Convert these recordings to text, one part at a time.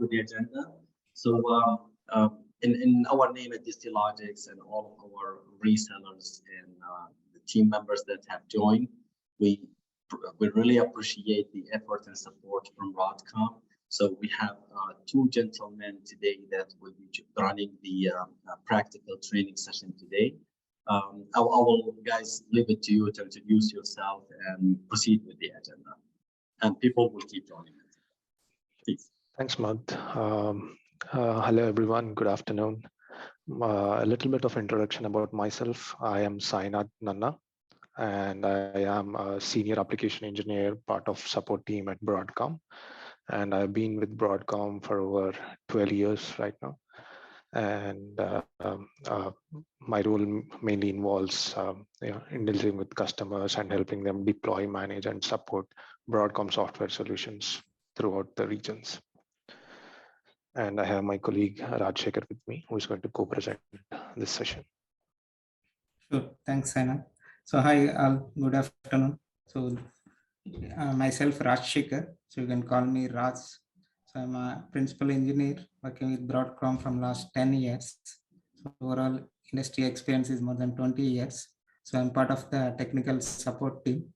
with the agenda. So in our name at Distilogix and all of our resellers and the team members that have joined, we really appreciate the effort and support from Broadcom. So we have two gentlemen today that will be running the practical training session today. I will, guys, leave it to you to introduce yourself and proceed with the agenda. And people will keep joining it. Please. Thanks, Mad. Hello, everyone. Good afternoon. A little bit of introduction about myself. I am Sainath Nanna, and I am a senior application engineer, part of support team at Broadcom. And I've been with Broadcom for over 12 years right now. And my role mainly involves in dealing with customers and helping them deploy, manage, and support Broadcom software solutions throughout the regions. And I have my colleague Rajshekhar with me, who is going to co-present this session. Sure, thanks, Sainath. So hi, all. Good afternoon. So myself, Rajshekhar. So you can call me Raj. So I'm a principal engineer working with Broadcom from last 10 years. So overall industry experience is more than 20 years. So I'm part of the technical support team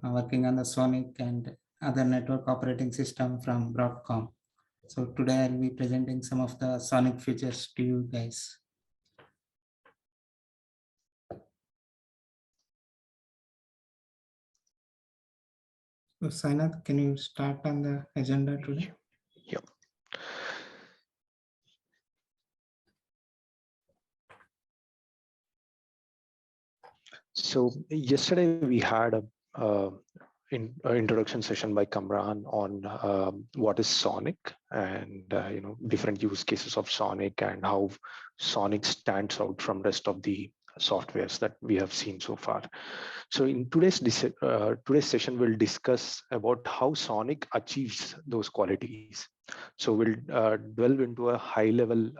working on the SONiC and other network operating system from Broadcom. So today I'll be presenting some of the SONiC features to you guys. So Sainath, can you start on the agenda today? Yeah. So yesterday we had a introduction session by Kamran on what is SONiC and different use cases of SONiC and how SONiC stands out from rest of the softwares that we have seen so far. So in today's session, we'll discuss about how SONiC achieves those qualities. So we'll delve into a high-level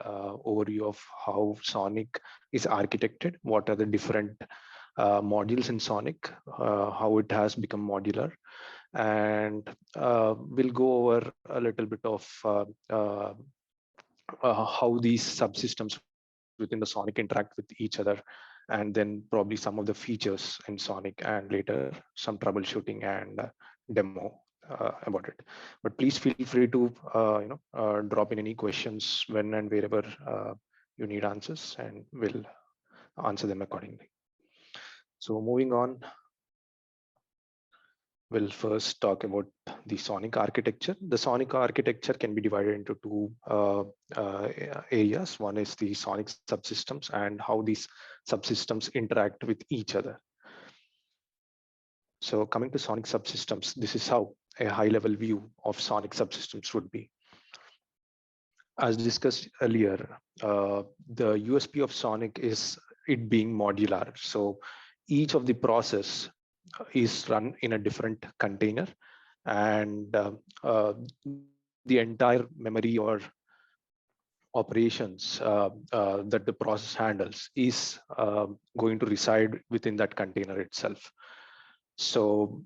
overview of how SONiC is architected, what are the different modules in SONiC, how it has become modular, and we'll go over a little bit of how these subsystems within the SONiC interact with each other, and then probably some of the features in SONiC, and later some troubleshooting and demo about it. But please feel free to drop in any questions when and wherever you need answers, and we'll answer them accordingly. So moving on, we'll first talk about the SONiC architecture. The SONiC architecture can be divided into two areas. One is the SONiC subsystems and how these subsystems interact with each other. So coming to SONiC subsystems, this is how a high-level view of SONiC subsystems would be. As discussed earlier, the USP of SONiC is it being modular. So each of the process is run in a different container, and the entire memory or operations that the process handles is going to reside within that container itself. So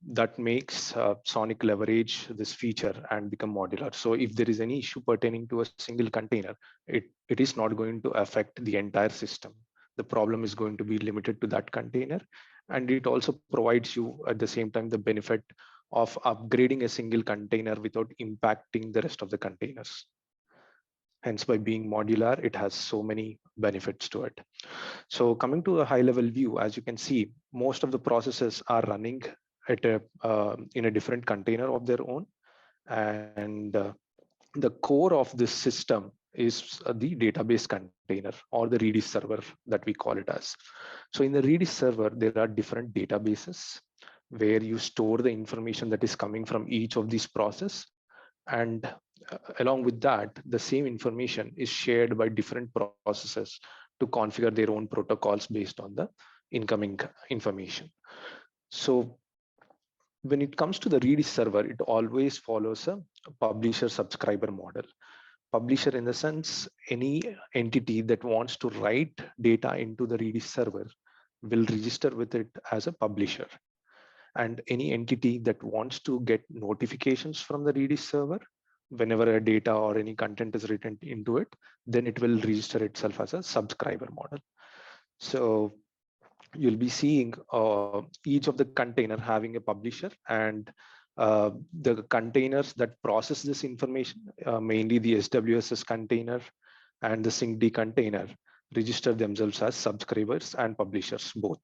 that makes SONiC leverage this feature and become modular. So if there is any issue pertaining to a single container, it is not going to affect the entire system. The problem is going to be limited to that container, and it also provides you at the same time the benefit of upgrading a single container without impacting the rest of the containers. Hence, by being modular, it has so many benefits to it. So coming to a high-level view, as you can see, most of the processes are running at in a different container of their own, and the core of this system is the database container or the Redis server that we call it as. So in the Redis server, there are different databases where you store the information that is coming from each of these processes. And along with that, the same information is shared by different processes to configure their own protocols based on the incoming information. So when it comes to the Redis server, it always follows a publisher-subscriber model. Publisher in the sense, any entity that wants to write data into the Redis server will register with it as a publisher. And any entity that wants to get notifications from the Redis server whenever a data or any content is written into it, then it will register itself as a subscriber model. So you'll be seeing each of the container having a publisher, and the containers that process this information, mainly the SWSS container and the syncd container, register themselves as subscribers and publishers both.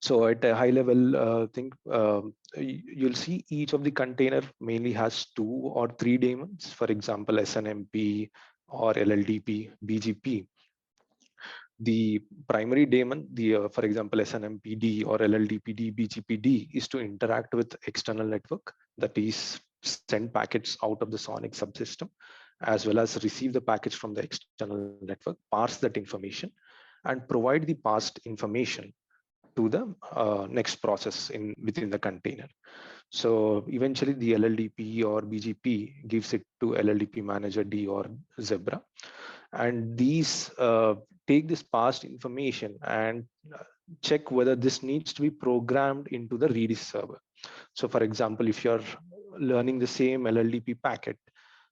So at a high level thing, you'll see each of the container mainly has 2 or 3 daemons, for example, SNMP or LLDP, BGP. The primary daemon, for example, SNMPD or LLDPD, BGPD, is to interact with external network, that is send packets out of the SONiC subsystem, as well as receive the package from the external network, parse that information, and provide the parsed information to the next process within the container. So eventually the LLDP or BGP gives it to LLDP manager D or Zebra, and these take this parsed information and check whether this needs to be programmed into the Redis server. So for example, if you're learning the same LLDP packet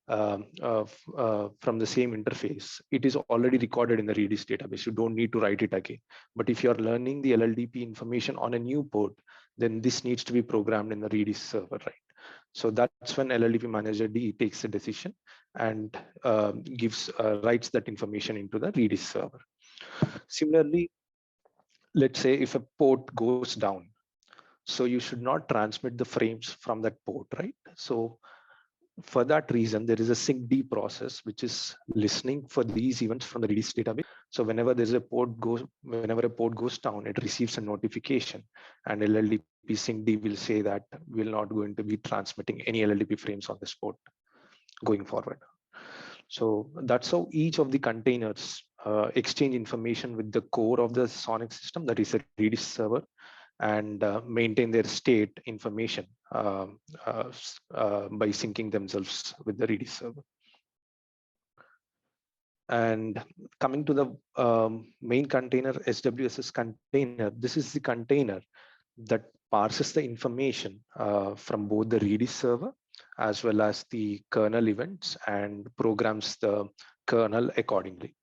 from the same interface, it is already recorded in the Redis database. You don't need to write it again. But if you're learning the LLDP information on a new port, then this needs to be programmed in the Redis server, right? So that's when LLDP manager D takes a decision and writes that information into the Redis server. Similarly, let's say if a port goes down, so you should not transmit the frames from that port, right? So for that reason, there is a syncd process which is listening for these events from the Redis database. So whenever a port goes down, it receives a notification, and LLDP syncd will say that we're not going to be transmitting any LLDP frames on this port going forward. So that's how each of the containers exchange information with the core of the SONiC system, that is a Redis server, and maintain their state information by syncing themselves with the Redis server. And coming to the main container, SWSS container, this is the container that parses the information from both the Redis server as well as the kernel events and programs the kernel accordingly.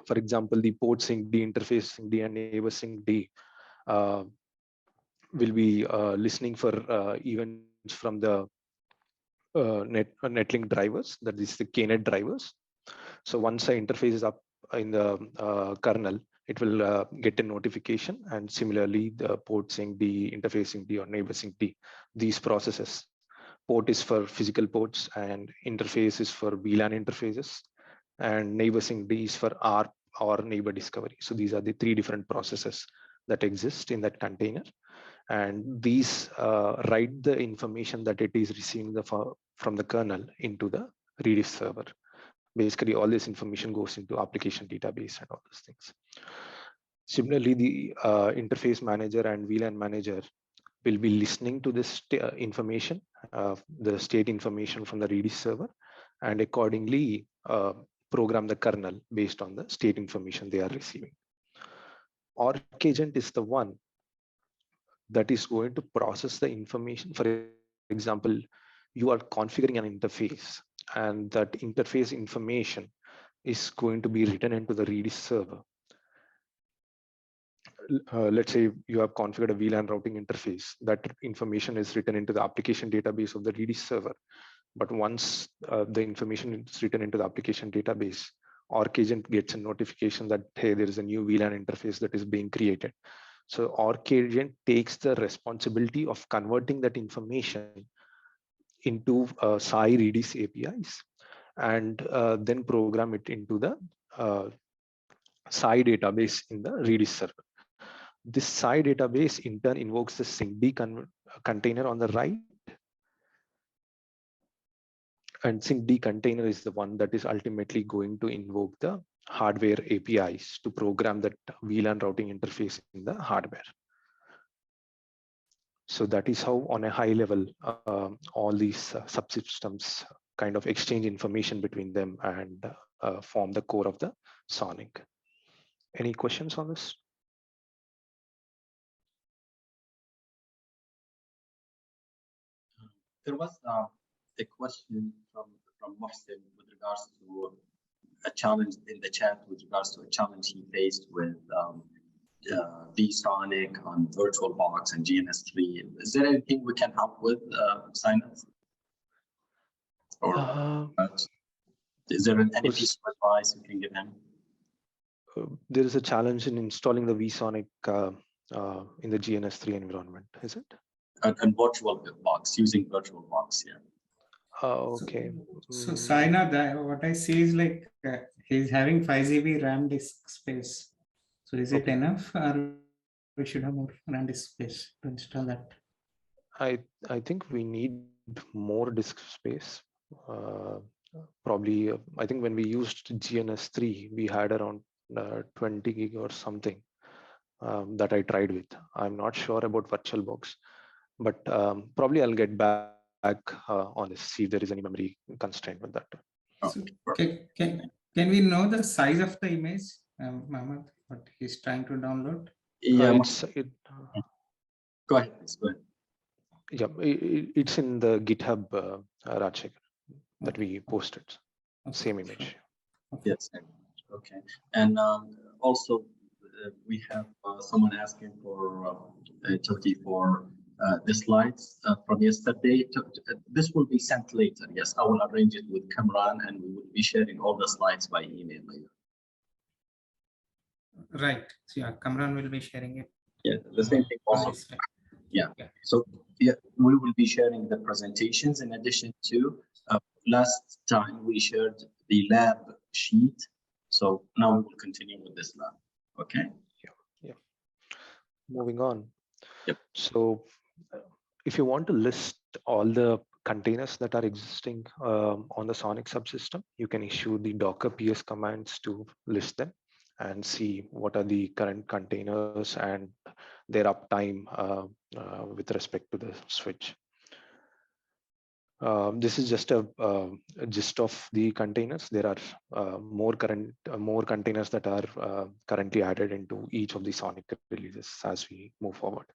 For example, the port syncd, interface syncd, and neighbor syncd will be listening for events from the netlink drivers, that is the knet drivers. So once the interface is up in the kernel, it will get a notification, and similarly the port syncd, interface syncd, or neighbor syncd, these processes. Port is for physical ports, and interface is for VLAN interfaces, and neighbor syncd is for ARP or neighbor discovery. So these are the 3 different processes that exist in that container, and these write the information that it is receiving from the kernel into the Redis server. Basically, all this information goes into application database and all those things. Similarly, the interface manager and VLAN manager will be listening to this information, the state information from the Redis server, and accordingly program the kernel based on the state information they are receiving. Orc agent is the one that is going to process the information. For example, you are configuring an interface, and that interface information is going to be written into the Redis server. Let's say you have configured a VLAN routing interface. That information is written into the application database of the Redis server. But once the information is written into the application database, Orc agent gets a notification that, hey, there is a new VLAN interface that is being created. So Orc agent takes the responsibility of converting that information into SAI Redis APIs, and then program it into the SAI database in the Redis server. This SAI database in turn invokes the syncd container on the right, and syncd container is the one that is ultimately going to invoke the hardware APIs to program that VLAN routing interface in the hardware. So that is how, on a high level, all these subsystems kind of exchange information between them and form the core of the SONiC. Any questions on this? There was a question from Mohsen with regards to a challenge in the chat with regards to a challenge he faced with VSONiC on VirtualBox and GNS3. Is there anything we can help with, Sinat? Or is there any piece of advice we can give him? There is a challenge in installing the VSONiC in the GNS3 environment, is it? And VirtualBox, using VirtualBox, yeah. Okay. So Sainath, what I see is like he's having 5 GB RAM disk space. So is it enough, or we should have more RAM disk space to install that? I think we need more disk space. Probably, I think when we used GNS3, we had around 20 gig or something that I tried with. I'm not sure about VirtualBox, but probably I'll get back on this, see if there is any memory constraint with that. So can we know the size of the image, Mohammed, what he's trying to download? Yeah, go ahead, please, go ahead. Yeah, it's in the GitHub, Rajshekar, that we posted. Same image. Yes. Okay. And also, we have someone asking for Jyoti for the slides from yesterday. This will be sent later. Yes, I will arrange it with Kamran, and we will be sharing all the slides by email later. Right. So yeah, Kamran will be sharing it. Yeah, the same thing also. Yeah. So yeah, we will be sharing the presentations in addition to last time we shared the lab sheet. So now we will continue with this lab. Okay. Yeah. Moving on. Yep. So if you want to list all the containers that are existing on the SONiC subsystem, you can issue the Docker PS commands to list them and see what are the current containers and their uptime with respect to the switch. This is just a gist of the containers. There are more containers that are currently added into each of the SONiC releases as we move forward.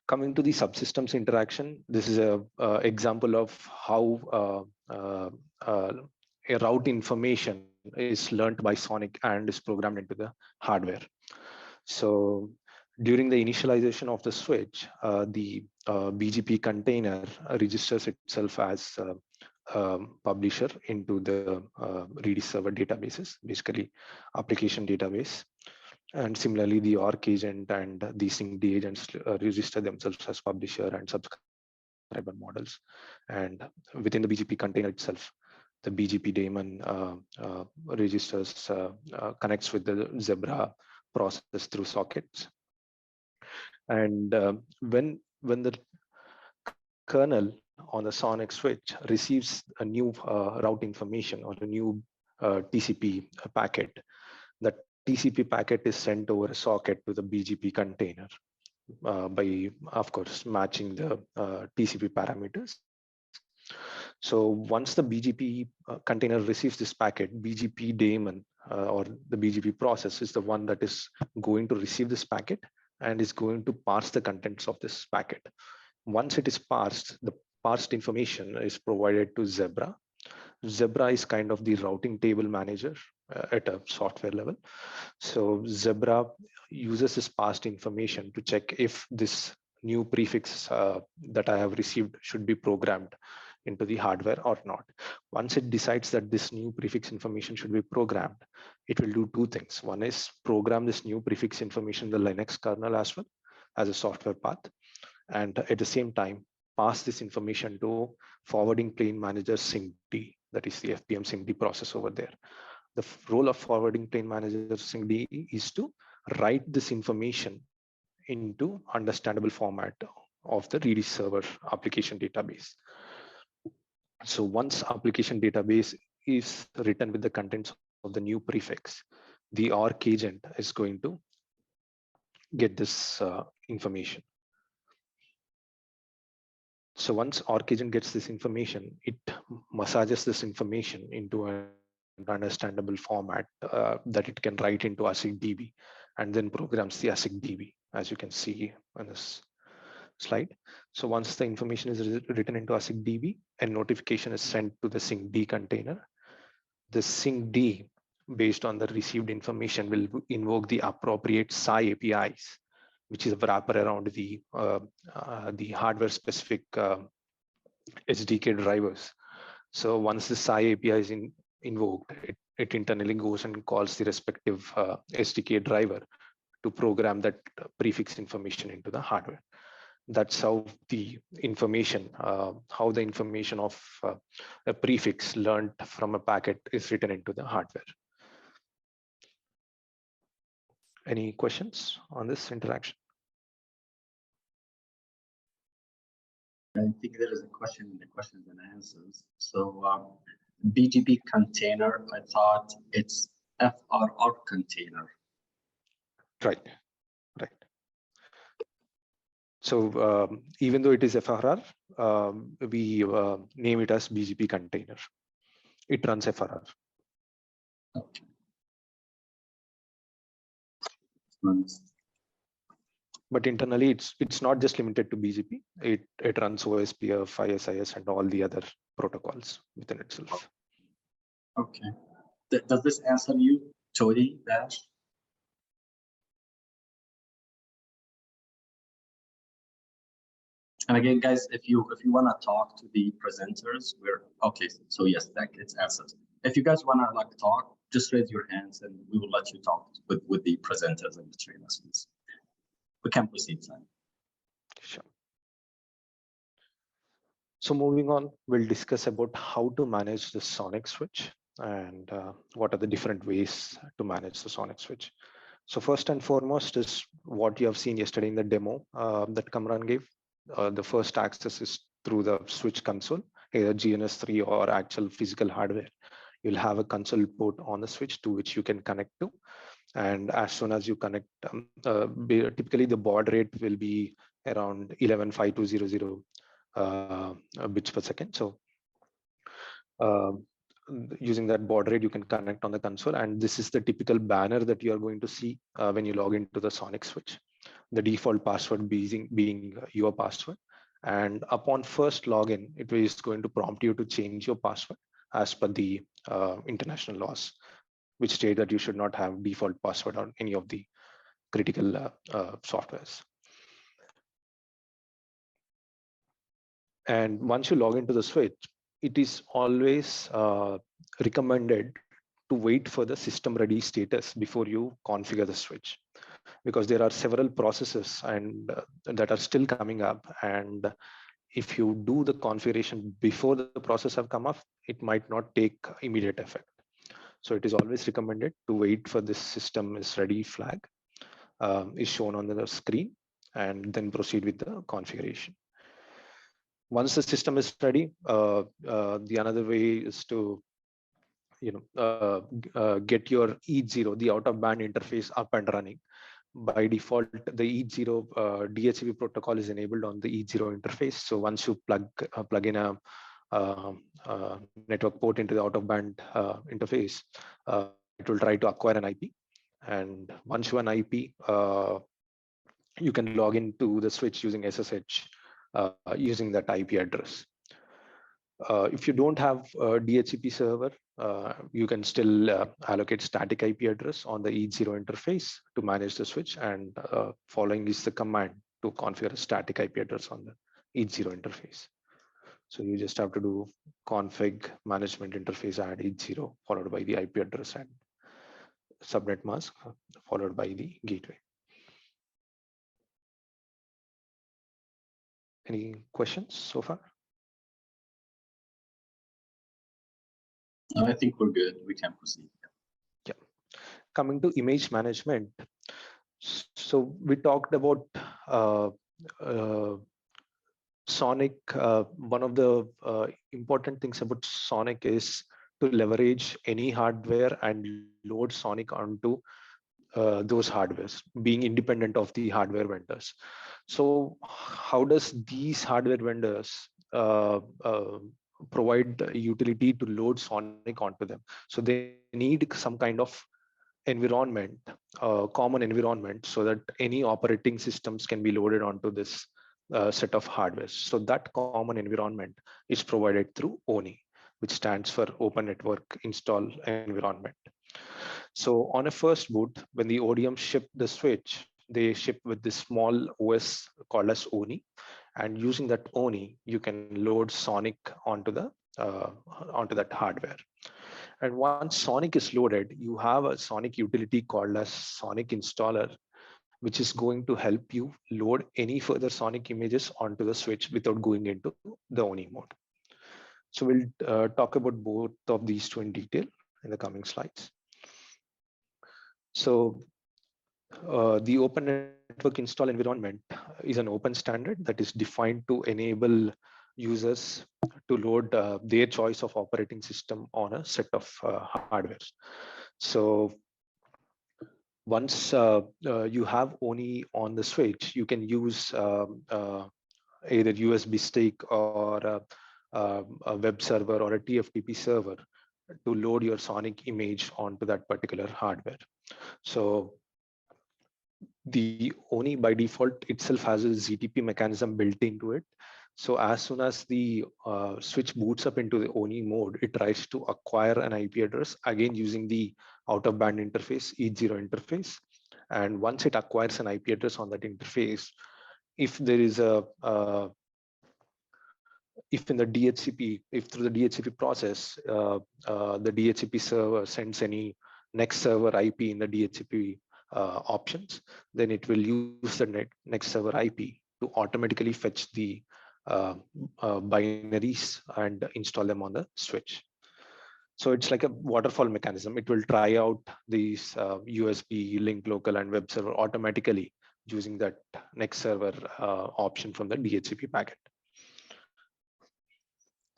Coming to the subsystems interaction, this is a example of how a route information is learned by SONiC and is programmed into the hardware. So during the initialization of the switch, the BGP container registers itself as publisher into the Redis server databases, basically application database. And similarly, the ARC agent and the syncd agents register themselves as publisher and subscriber models. And within the BGP container itself, the BGP daemon registers, connects with the Zebra process through sockets. And when the kernel on the SONiC switch receives a new route information or a new TCP packet, that TCP packet is sent over a socket to the BGP container by, of course, matching the TCP parameters. So once the BGP container receives this packet, BGP daemon or the BGP process is the one that is going to receive this packet and is going to parse the contents of this packet. Once it is parsed, the parsed information is provided to Zebra. Zebra is kind of the routing table manager at a software level. So Zebra uses this parsed information to check if this new prefix that I have received should be programmed into the hardware or not. Once it decides that this new prefix information should be programmed, it will do two things. One is program this new prefix information in the Linux kernel as well as a software path. And at the same time, pass this information to forwarding plane manager syncd, that is the FPM syncd process over there. The role of forwarding plane manager syncd is to write this information into understandable format of the Redis server application database. So once application database is written with the contents of the new prefix, the ARC agent is going to get this information. So once ARC agent gets this information, it massages this information into an understandable format that it can write into ASIC DB and then programs the ASIC DB, as you can see on this. slide. So once the information is written into ASIC DB, a notification is sent to the syncd container. The syncd, based on the received information, will invoke the appropriate SI APIs, which is a wrapper around the hardware-specific SDK drivers. So once the SI API is invoked, it internally goes and calls the respective SDK driver to program that prefix information into the hardware. That's how the information, of a prefix learned from a packet is written into the hardware. Any questions on this interaction? I think there is a question in the questions and answers. So BGP container, I thought it's FRR container. Right. So even though it is FRR, we name it as BGP container. It runs FRR. Okay. But internally, it's not just limited to BGP. It runs OSPF, ISIS, and all the other protocols within itself. Okay. Does this answer you, Jody, Dash? And again, guys, if you want to talk to the presenters, we're okay. So yes, that it's answered. If you guys want to like talk, just raise your hands and we will let you talk with the presenters and the trainers. We can proceed, Simon. Sure. So moving on, we'll discuss about how to manage the SONiC switch and what are the different ways to manage the SONiC switch. So first and foremost is what you have seen yesterday in the demo that Kamran gave. The first access is through the switch console, either GNS3 or actual physical hardware. You'll have a console port on the switch to which you can connect to. And as soon as you connect, typically the baud rate will be around 11.5200 bits per second. So using that baud rate, you can connect on the console. And this is the typical banner that you are going to see when you log into the SONiC switch. The default password being your password. And upon first login, it is going to prompt you to change your password as per the international laws, which state that you should not have default password on any of the critical softwares. And once you log into the switch, it is always recommended to wait for the system ready status before you configure the switch, because there are several processes and that are still coming up. And if you do the configuration before the process have come up, it might not take immediate effect. So it is always recommended to wait for this system is ready flag is shown on the screen and then proceed with the configuration. Once the system is ready, the another way is to get your ETH0, the out of band interface, up and running. By default, the ETH0 DHCP protocol is enabled on the ETH0 interface. So once you plug in a network port into the out of band interface, it will try to acquire an IP. And once you have an IP, you can log into the switch using SSH using that IP address. If you don't have a DHCP server, you can still allocate static IP address on the ETH0 interface to manage the switch, and following is the command to configure a static IP address on the ETH0 interface. So you just have to do config management interface add ETH0 followed by the IP address and subnet mask followed by the gateway. Any questions so far? I think we're good. We can proceed. Yeah. Coming to image management. So we talked about SONiC. One of the important things about SONiC is to leverage any hardware and load SONiC onto those hardwares, being independent of the hardware vendors. So how does these hardware vendors provide the utility to load SONiC onto them? So they need some kind of environment, common environment, so that any operating systems can be loaded onto this set of hardware. So that common environment is provided through ONI, which stands for Open Network Install Environment. So on a first boot, when the ODM ship the switch, they ship with this small OS called as ONI, and using that ONI, you can load SONiC onto that hardware. And once SONiC is loaded, you have a SONiC utility called as SONiC installer, which is going to help you load any further SONiC images onto the switch without going into the ONI mode. So we'll talk about both of these two in detail in the coming slides. So the Open Network Install Environment is an open standard that is defined to enable users to load their choice of operating system on a set of hardware. So once you have ONI on the switch, you can use either USB stick or a web server or a TFTP server to load your SONiC image onto that particular hardware. So the ONI by default itself has a ZTP mechanism built into it. So as soon as the switch boots up into the ONI mode, it tries to acquire an IP address, again using the out-of-band interface, E0 interface. And once it acquires an IP address on that interface, if there is if in the DHCP, if through the DHCP process, the DHCP server sends any next server IP in the DHCP options, then it will use the next server IP to automatically fetch the binaries and install them on the switch. So it's like a waterfall mechanism. It will try out these USB, link local, and web server automatically using that next server option from the DHCP packet.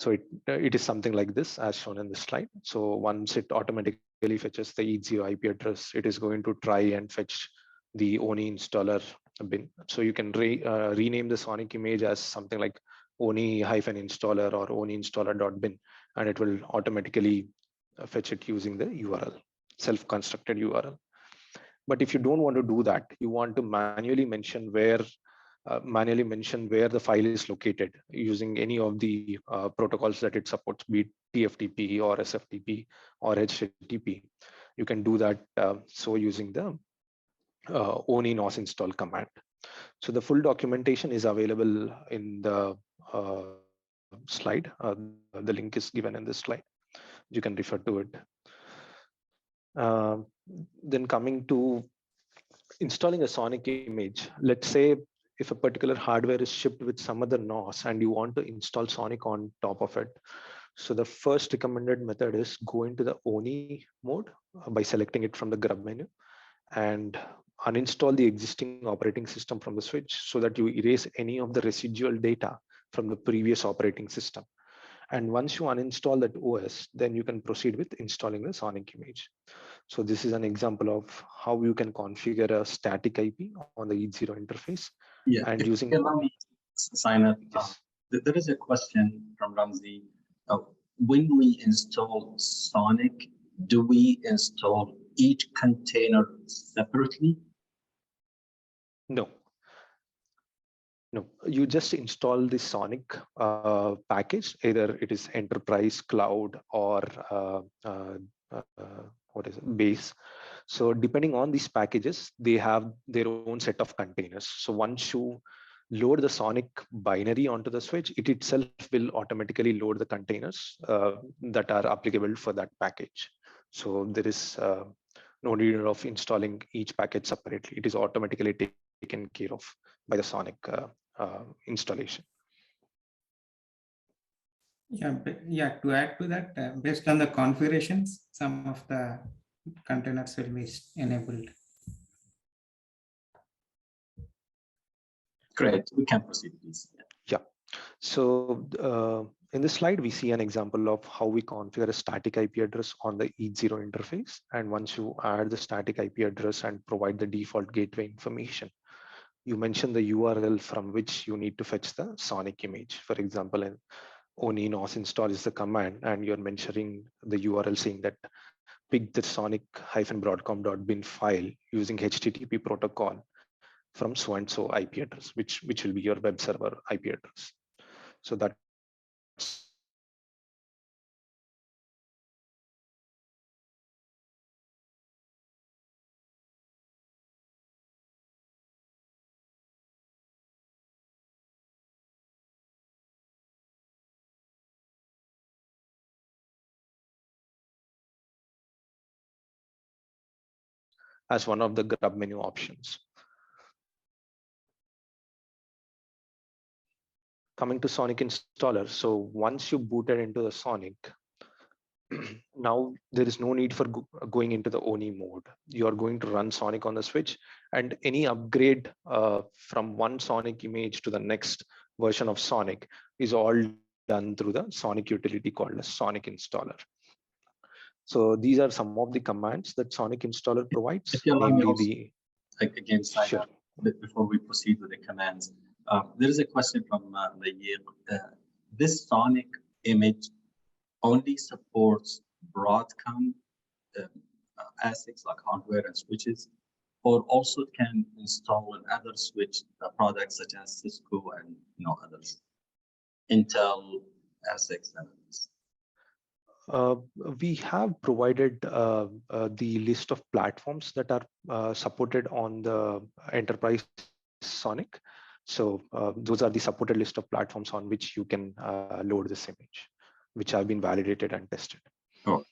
So it is something like this as shown in this slide. So once it automatically fetches the E0 IP address, it is going to try and fetch the ONI installer bin. So you can rename the SONiC image as something like ONI-installer or ONI installer.bin, and it will automatically fetch it using the URL, self-constructed URL. But if you don't want to do that, you want to manually mention where the file is located using any of the protocols that it supports, be it TFTP or SFTP or HTTP. You can do that so using the ONI nos install command. So the full documentation is available in the slide. The link is given in this slide. You can refer to it. Then coming to installing a SONiC image, let's say if a particular hardware is shipped with some other NOS and you want to install SONiC on top of it. So the first recommended method is go into the ONI mode by selecting it from the grub menu and uninstall the existing operating system from the switch so that you erase any of the residual data from the previous operating system. And once you uninstall that OS, then you can proceed with installing the SONiC image. So this is an example of how you can configure a static IP on the E0 interface. Yeah, and using let me sign up. Yes. There is a question from Ramzi. When we install SONiC, do we install each container separately? No. No, you just install the SONiC package, either it is enterprise, cloud, or what is it, base. So depending on these packages, they have their own set of containers. So once you load the SONiC binary onto the switch, it itself will automatically load the containers that are applicable for that package. So there is no need of installing each package separately. It is automatically taken care of by the SONiC installation. Yeah, to add to that, based on the configurations, some of the containers will be enabled. Great, we can proceed, please. Yeah. So in this slide, we see an example of how we configure a static IP address on the E0 interface. And once you add the static IP address and provide the default gateway information, you mention the URL from which you need to fetch the SONiC image. For example, in ONI nos install is the command, and you're mentioning the URL saying that pick the SONiC-broadcom.bin file using HTTP protocol from so and so IP address, which will be your web server IP address. So that's as one of the grub menu options. Coming to SONiC installer. So once you booted into the SONiC, now there is no need for going into the ONI mode. You are going to run SONiC on the switch, and any upgrade from one SONiC image to the next version of SONiC is all done through the SONiC utility called as SONiC installer. So these are some of the commands that SONiC installer provides, namely again, sure. Before we proceed with the commands, there is a question from this SONiC image only supports Broadcom ASICs like hardware and switches, or also can install on other switch products such as Cisco and others, Intel, ASICs, and others. We have provided the list of platforms that are supported on the enterprise SONiC. So those are the supported list of platforms on which you can load this image, which have been validated and tested. Okay.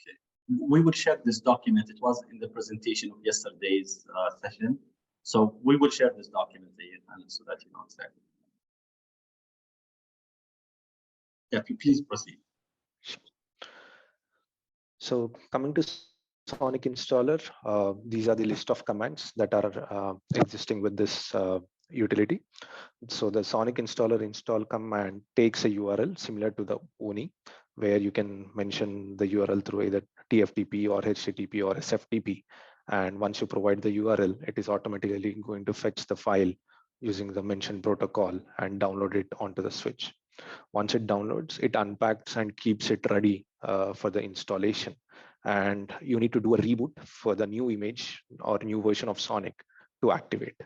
We will share this document. It was in the presentation of yesterday's session. So we will share this document so that you know exactly. Yeah, please proceed. So coming to SONiC installer, these are the list of commands that are existing with this utility. So the SONiC installer install command takes a URL similar to the ONI, where you can mention the URL through either TFTP or HTTP or SFTP. And once you provide the URL, it is automatically going to fetch the file using the mentioned protocol and download it onto the switch. Once it downloads, it unpacks and keeps it ready for the installation. And you need to do a reboot for the new image or new version of SONiC to activate.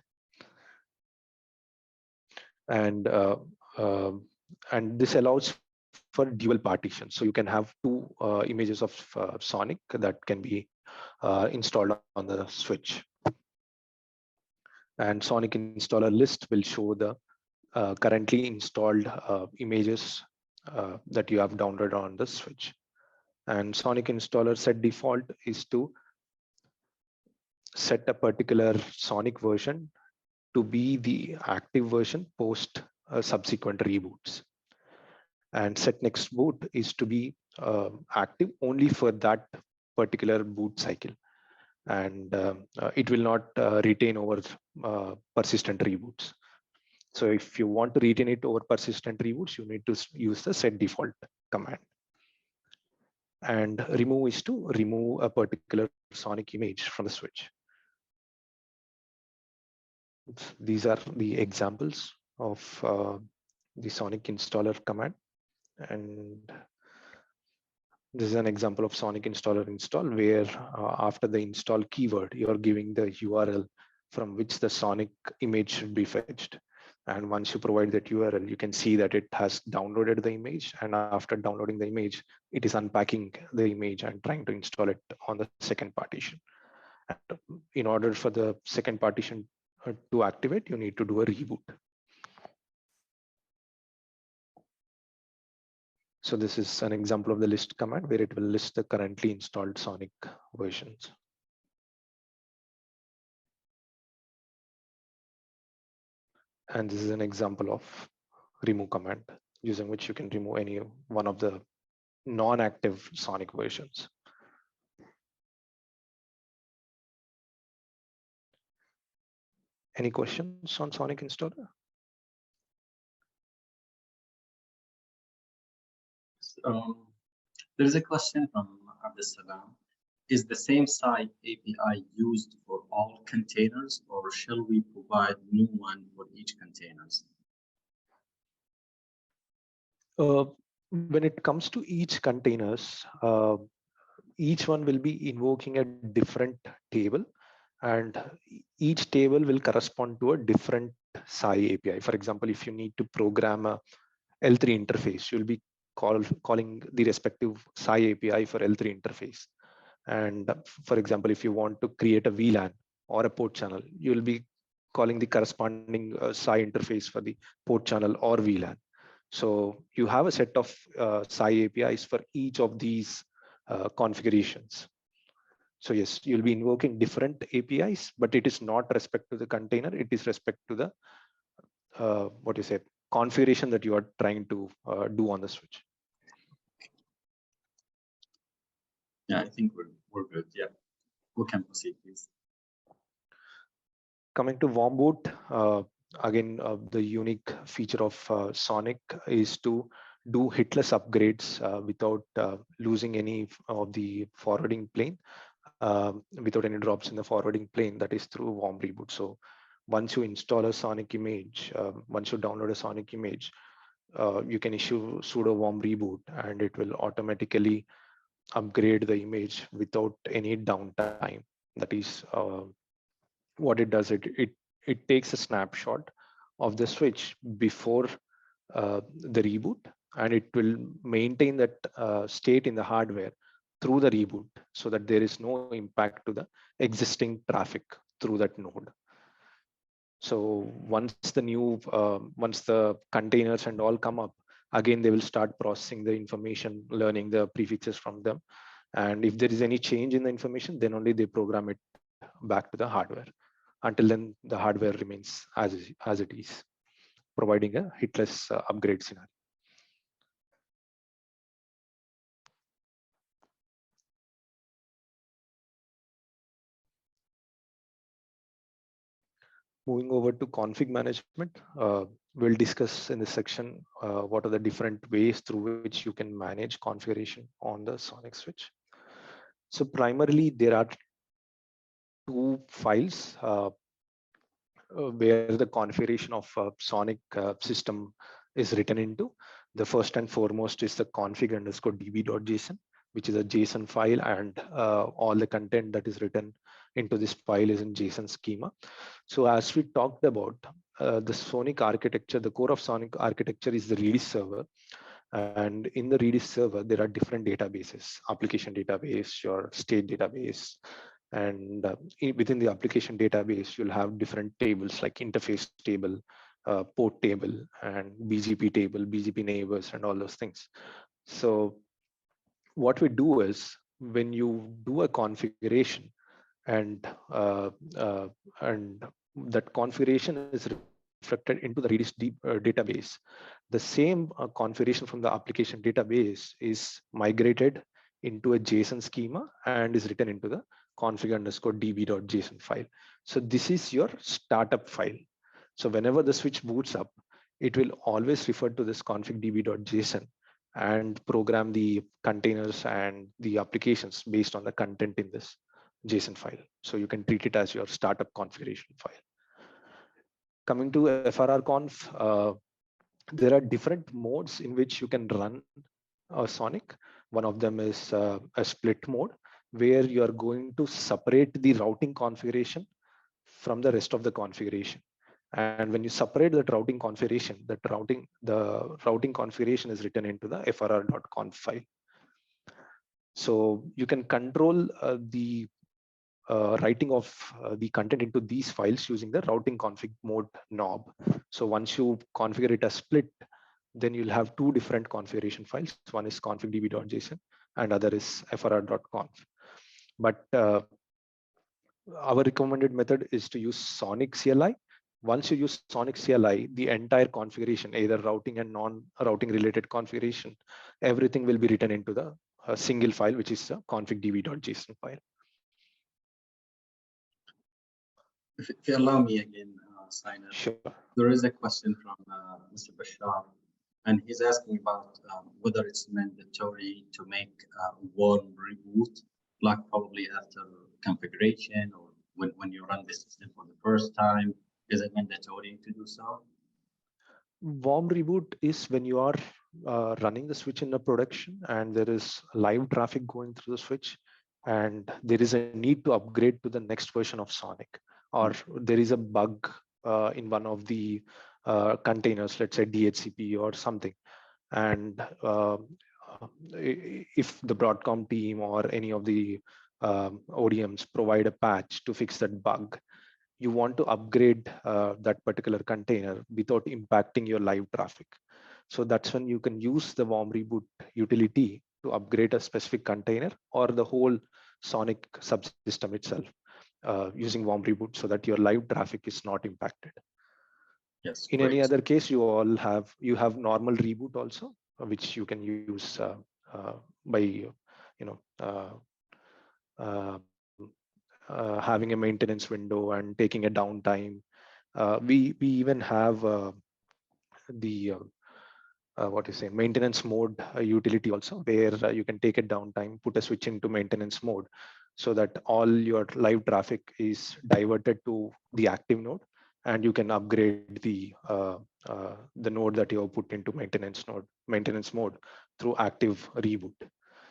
And this allows for dual partition. So you can have two images of SONiC that can be installed on the switch. And SONiC installer list will show the currently installed images that you have downloaded on the switch. And SONiC installer set default is to set a particular SONiC version to be the active version post subsequent reboots. And set next boot is to be active only for that particular boot cycle. And it will not retain over persistent reboots. So if you want to retain it over persistent reboots, you need to use the set default command. And remove is to remove a particular SONiC image from the switch. These are the examples of the SONiC installer command. And this is an example of SONiC installer install, where after the install keyword, you're giving the URL from which the SONiC image should be fetched. And once you provide that URL, you can see that it has downloaded the image. And after downloading the image, it is unpacking the image and trying to install it on the second partition. And in order for the second partition to activate, you need to do a reboot. So this is an example of the list command where it will list the currently installed SONiC versions. And this is an example of remove command, using which you can remove any one of the non-active SONiC versions. Any questions on SONiC installer? There is a question from Abdussalam. Is the same site API used for all containers, or shall we provide new one for each containers? When it comes to each containers, each one will be invoking a different table, and each table will correspond to a different SAI API. For example, if you need to program a L3 interface, you'll be calling the respective SAI API for L3 interface. And for example, if you want to create a VLAN or a port channel, you'll be calling the corresponding SAI interface for the port channel or VLAN. So you have a set of SAI APIs for each of these configurations. So yes, you'll be invoking different APIs, but it is not respect to the container. It is respect to the what you say configuration that you are trying to do on the switch. Yeah, I think we're good. Yeah, we can proceed, please. Coming to warm boot, again, the unique feature of SONiC is to do hitless upgrades without losing any of the forwarding plane, without any drops in the forwarding plane. That is through warm reboot. So once you install a SONiC image, once you download a SONiC image, you can issue sudo warm reboot, and it will automatically upgrade the image without any downtime. That is what it does. It takes a snapshot of the switch before the reboot, and it will maintain that state in the hardware through the reboot, so that there is no impact to the existing traffic through that node. So once the containers and all come up, again they will start processing the information, learning the prefixes from them, and if there is any change in the information, then only they program it back to the hardware. Until then, the hardware remains as it is, providing a hitless upgrade scenario. Moving over to config management, we'll discuss in this section what are the different ways through which you can manage configuration on the SONiC switch. So primarily, there are two files where the configuration of SONiC system is written into. The first and foremost is the config_db.json, which is a JSON file, and all the content that is written into this file is in JSON schema. So as we talked about, the SONiC architecture, the core of SONiC architecture is the Redis server. And in the Redis server, there are different databases: application database, your state database. And within the application database, you'll have different tables like interface table, port table, and BGP table, BGP neighbors, and all those things. So what we do is, when you do a configuration, and that configuration is reflected into the Redis database, the same configuration from the application database is migrated into a JSON schema and is written into the config_db.json file. So this is your startup file. So whenever the switch boots up, it will always refer to this config_db.json and program the containers and the applications based on the content in this JSON file. So you can treat it as your startup configuration file. Coming to FRRconf, there are different modes in which you can run SONiC. One of them is a split mode, where you are going to separate the routing configuration from the rest of the configuration. And when you separate that routing configuration, the routing configuration is written into the frr.conf file. So you can control the writing of the content into these files using the routing config mode knob. So once you configure it as split, then you'll have two different configuration files. One is config_db.json and other is frr.conf. But our recommended method is to use SONiC CLI. Once you use SONiC CLI, the entire configuration, either routing and non-routing related configuration, everything will be written into the single file, which is a config_db.json file. If you allow me again, Sainath, Sure. there is a question from Mr. Bashar, and he's asking about whether it's mandatory to make warm reboot, like probably after configuration or when you run the system for the first time. Is it mandatory to do so? Warm reboot is when you are running the switch in a production and there is live traffic going through the switch, and there is a need to upgrade to the next version of SONiC, or there is a bug in one of the containers, let's say DHCP or something, and if the Broadcom team or any of the ODMs provide a patch to fix that bug, you want to upgrade that particular container without impacting your live traffic. So that's when you can use the warm reboot utility to upgrade a specific container or the whole SONiC subsystem itself using warm reboot, so that your live traffic is not impacted. Yes. In Great. any other case, you have normal reboot also, which you can use by having a maintenance window and taking a downtime. We even have the maintenance mode utility also, where you can take a downtime, put a switch into maintenance mode, so that all your live traffic is diverted to the active node, and you can upgrade the node that you have put into maintenance mode through active reboot.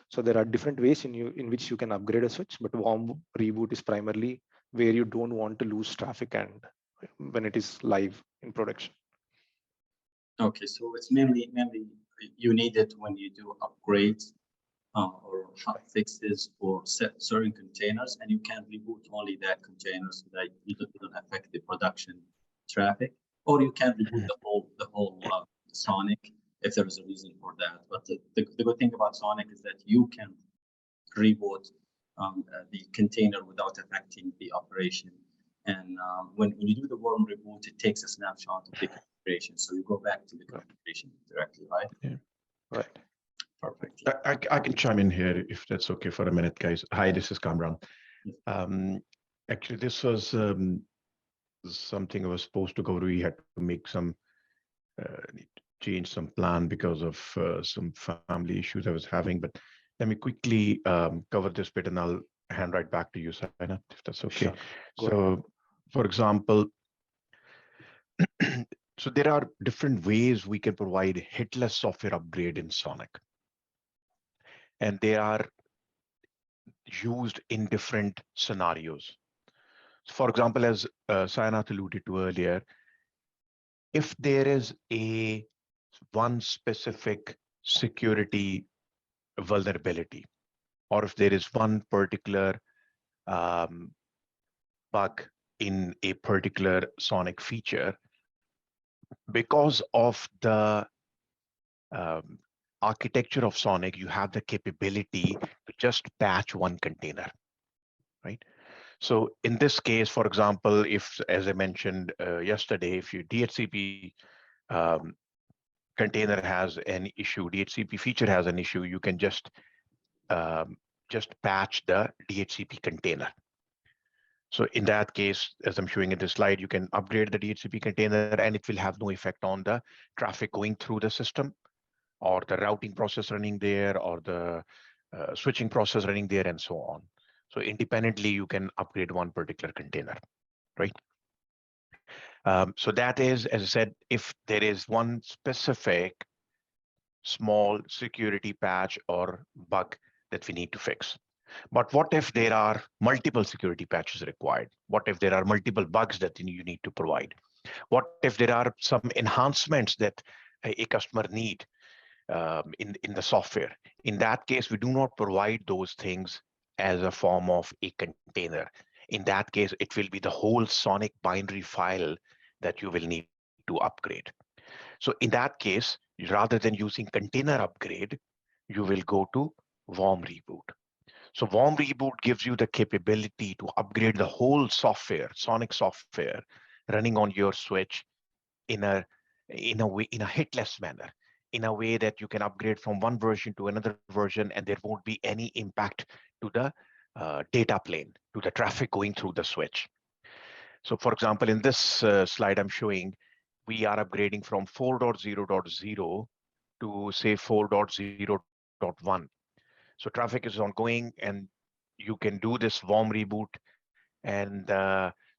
So there are different ways in which you can upgrade a switch, but warm reboot is primarily where you don't want to lose traffic and when it is live in production. Okay, so it's mainly you need it when you do upgrades or hot fixes for certain containers, and you can reboot only that container so that you don't affect the production traffic, or you can reboot the whole SONiC if there is a reason for that. But the good thing about SONiC is that you can reboot the container without affecting the operation. And when you do the warm reboot, it takes a snapshot of the configuration, so you go back to the configuration directly, right? Yeah. Right. Perfect. I can chime in here if that's okay for a minute, guys. Hi, this is Kamran. Actually, this was something I was supposed to go to. We had to make some change some plan because of some family issues I was having. But let me quickly cover this bit, and I'll hand right back to you, Saina, if that's okay. Sure. So, for example, so there are different ways we can provide hitless software upgrade in SONiC. And they are used in different scenarios. For example, as Sainath alluded to earlier, if there is one specific security vulnerability, or if there is one particular bug in a particular SONiC feature, because of the architecture of SONiC, you have the capability to just patch one container, right? So in this case, for example, if, as I mentioned yesterday, if your DHCP container has an issue, DHCP feature has an issue, you can just patch the DHCP container. So in that case, as I'm showing in this slide, you can upgrade the DHCP container and it will have no effect on the traffic going through the system, or the routing process running there, or the switching process running there, and so on. So independently, you can upgrade one particular container, right? So that is, as I said, if there is one specific small security patch or bug that we need to fix. But what if there are multiple security patches required? What if there are multiple bugs that you need to provide? What if there are some enhancements that a customer need in the software? In that case, we do not provide those things as a form of a container. In that case, it will be the whole SONiC binary file that you will need to upgrade. So in that case, rather than using container upgrade, you will go to warm reboot. So warm reboot gives you the capability to upgrade the whole software, SONiC software, running on your switch in a hitless manner, in a way that you can upgrade from one version to another version, and there won't be any impact to the data plane, to the traffic going through the switch. So for example, in this slide I'm showing, we are upgrading from 4.0.0 to say 4.0.1. So traffic is ongoing, and you can do this warm reboot and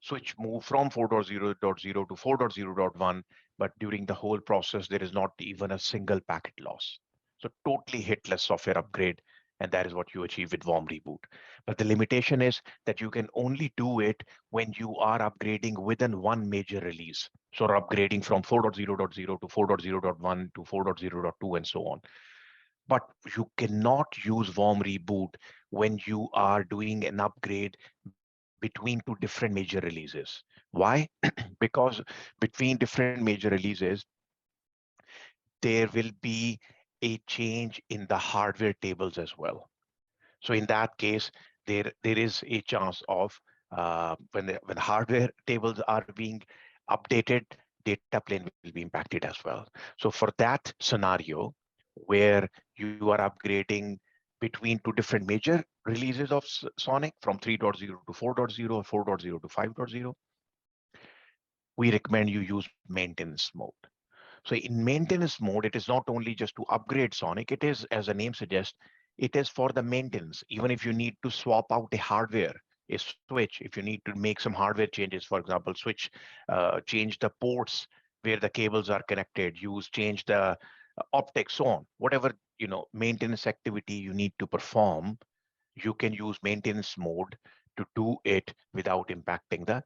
switch move from 4.0.0 to 4.0.1. But during the whole process, there is not even a single packet loss. So totally hitless software upgrade And that is what you achieve with warm reboot. But the limitation is that you can only do it when you are upgrading within one major release. So upgrading from 4.0.0 to 4.0.1 to 4.0.2 and so on. But you cannot use warm reboot when you are doing an upgrade between two different major releases. Why? Because between different major releases, there will be a change in the hardware tables as well. So in that case, there is a chance of when hardware tables are being updated, data plane will be impacted as well. So for that scenario, where you are upgrading between two different major releases of SONiC from 3.0 to 4.0 or 4.0 to 5.0, we recommend you use maintenance mode. So in maintenance mode, it is not only just to upgrade SONiC, it is, as the name suggests, it is for the maintenance. Even if you need to swap out a hardware, a switch, if you need to make some hardware changes, for example, change the ports where the cables are connected, change the optics, so on, whatever, maintenance activity you need to perform, you can use maintenance mode to do it without impacting the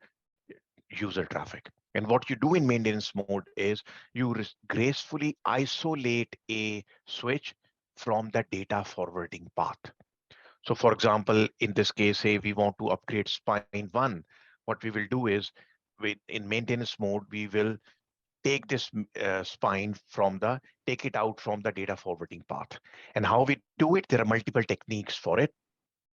user traffic. And what you do in maintenance mode is you gracefully isolate a switch from the data forwarding path. So for example, in this case, say we want to upgrade spine 1, what we will do is in maintenance mode, we will take this spine take it out from the data forwarding path. And how we do it, there are multiple techniques for it.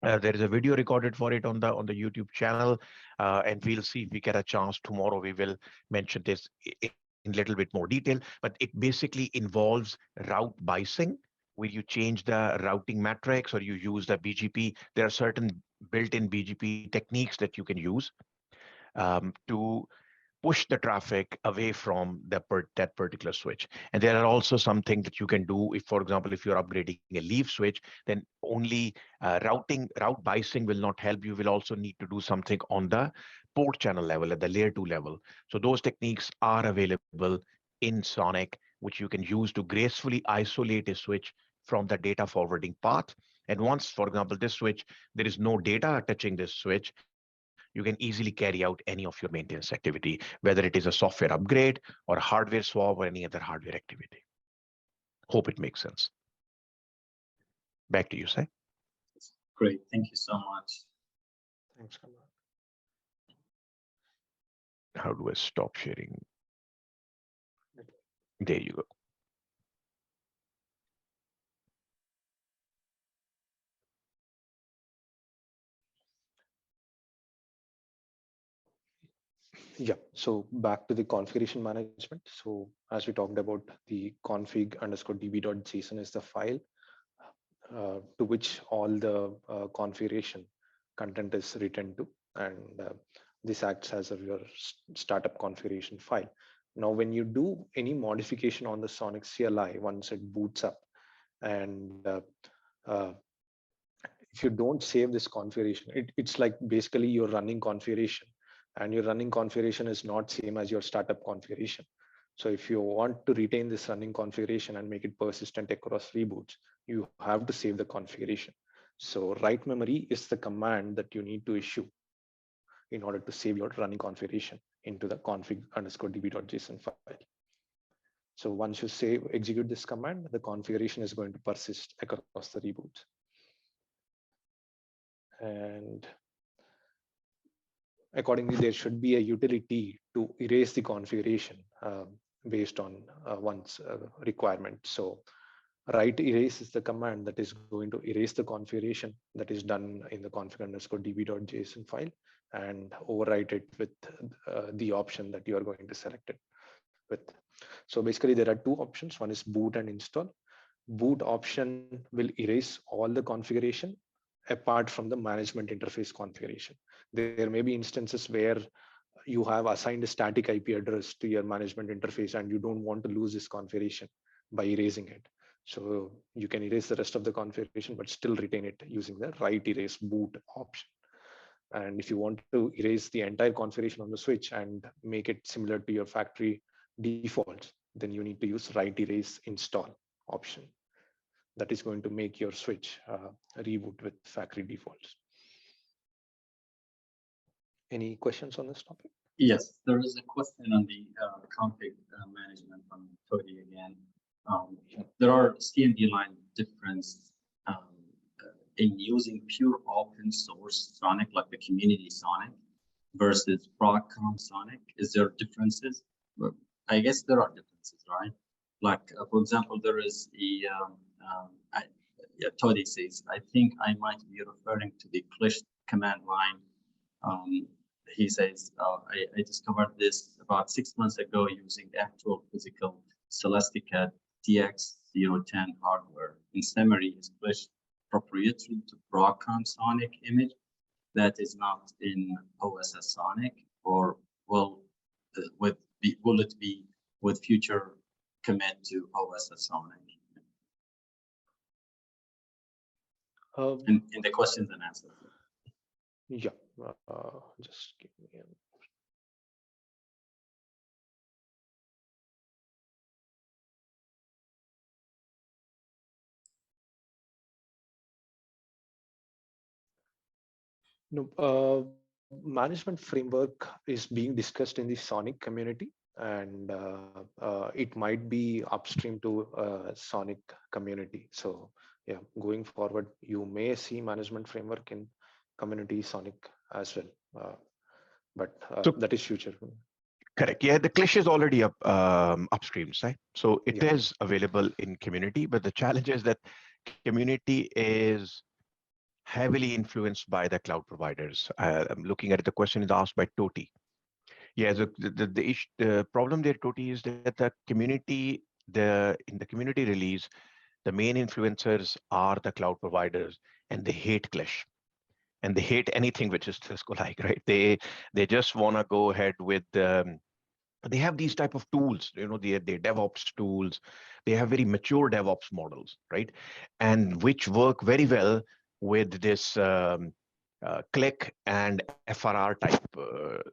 There is a video recorded for it on the YouTube channel, and we'll see if we get a chance tomorrow. We will mention this in a little bit more detail, but it basically involves route bising, where you change the routing matrix or you use the BGP. There are certain built-in BGP techniques that you can use to push the traffic away from that particular switch. And there are also something that you can do if, for example, if you're upgrading a leaf switch, then only route bising will not help. You will also need to do something on the port channel level, at the layer 2 level. So those techniques are available in SONiC, which you can use to gracefully isolate a switch from the data forwarding path. And once, for example, this switch, there is no data touching this switch, you can easily carry out any of your maintenance activity, whether it is a software upgrade or hardware swap or any other hardware activity. Hope it makes sense. Back to you, Sai. Great, thank you so much. Thanks, Kamal. How do I stop sharing? There you go. Yeah, so back to the configuration management. So as we talked about, the config_db.json is the file to which all the configuration content is written to, and this acts as your startup configuration file. Now, when you do any modification on the SONiC CLI, once it boots up, and if you don't save this configuration, it's like basically you're running configuration, and your running configuration is not same as your startup configuration. So if you want to retain this running configuration and make it persistent across reboots, you have to save the configuration. So write memory is the command that you need to issue in order to save your running configuration into the config_db.json file. So once you execute this command, the configuration is going to persist across the reboots. And accordingly, there should be a utility to erase the configuration based on one's requirement. So write erase is the command that is going to erase the configuration that is done in the config_db.json file and overwrite it with the option that you are going to select it with. So basically there are two options. One is boot and install. Boot option will erase all the configuration apart from the management interface configuration. There may be instances where you have assigned a static IP address to your management interface and you don't want to lose this configuration by erasing it. So you can erase the rest of the configuration, but still retain it using the write erase boot option. And if you want to erase the entire configuration on the switch and make it similar to your factory defaults, then you need to use write erase install option. that is going to make your switch reboot with factory defaults. Any questions on this topic? Yes, there is a question on the config management from Cody again. There are CMD line difference in using pure open source SONiC, like the community SONiC, versus Broadcom SONiC. Is there differences? Well, I guess there are differences, right? Like, for example, there is a, Toddy says, I think I might be referring to the Clish command line. He says, I discovered this about 6 months ago using actual physical Celestica DX010 hardware. In summary, is Clish proprietary to Broadcom SONiC image that is not in OSS SONiC, or will it be with future commit to OSS SONiC? In the questions and answers. Yeah, just give me a no, management framework is being discussed in the SONiC community, and it might be upstream to SONiC community. So yeah, going forward, you may see management framework in community SONiC as well, but that is future. Correct. Yeah, the Clish is already up upstream, right? So it is available in community, but the challenge is that community is heavily influenced by the cloud providers. I'm looking at it, the question is asked by Toti. Yeah, the problem there, Toti, is that the community, in the community release, the main influencers are the cloud providers, and they hate Clish. And they hate anything which is Cisco-like, right? They just want to go ahead with they have these type of tools, you know, they DevOps tools. They have very mature DevOps models, right? And which work very well with this click and FRR type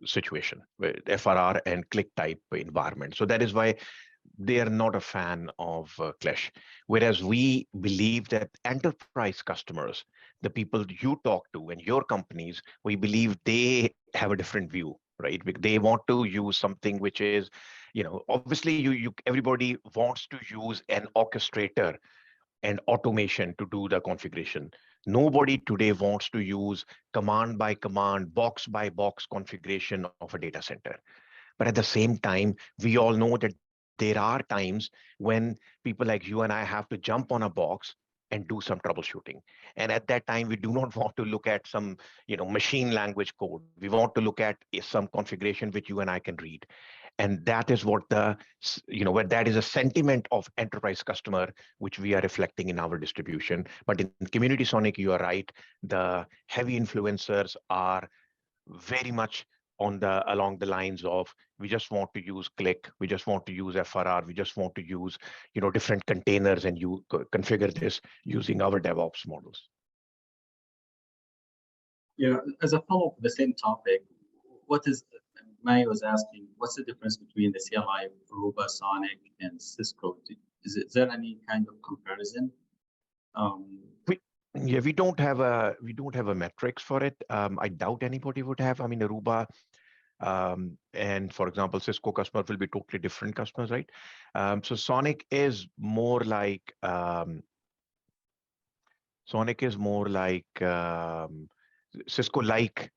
situation, with FRR and click type environment. So that is why they are not a fan of Clish. Whereas we believe that enterprise customers, the people you talk to and your companies, we believe they have a different view, right? They want to use something which is, you know, obviously everybody wants to use an orchestrator and automation to do the configuration. Nobody today wants to use command by command, box by box configuration of a data center. But at the same time, we all know that there are times when people like you and I have to jump on a box and do some troubleshooting. And at that time, we do not want to look at some, you know, machine language code. We want to look at some configuration which you and I can read. And that is what where that is a sentiment of enterprise customer, which we are reflecting in our distribution. But in community SONiC, you are right. The heavy influencers are very much along the lines of, we just want to use click, we just want to use FRR, we just want to use, you know, different containers, and you configure this using our DevOps models. Yeah, as a follow-up to the same topic, May was asking, what's the difference between the CLI Aruba SONiC and Cisco? Is there any kind of comparison? We don't have a metrics for it. I doubt anybody would have. I mean, Aruba and, for example, Cisco customers will be totally different customers, right? So SONiC is more like Cisco-like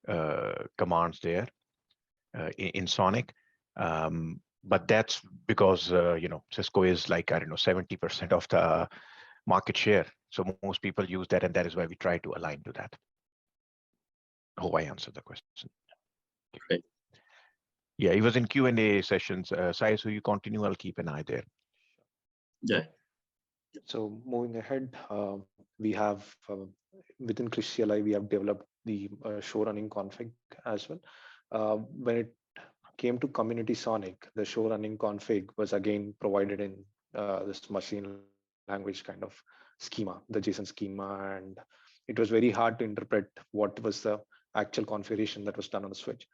commands there in SONiC. But that's because Cisco is like, I don't know, 70% of the market share. So most people use that, and that is why we try to align to that. I hope I answered the question. Great. Yeah, it was in Q&A sessions. Sai, so you continue, I'll keep an eye there. Yeah. So moving ahead, we have within Clish CLI, we have developed the show running config as well. When it came to community SONiC, the show running config was again provided in this machine language kind of schema, the JSON schema, and it was very hard to interpret what was the actual configuration that was done on the switch.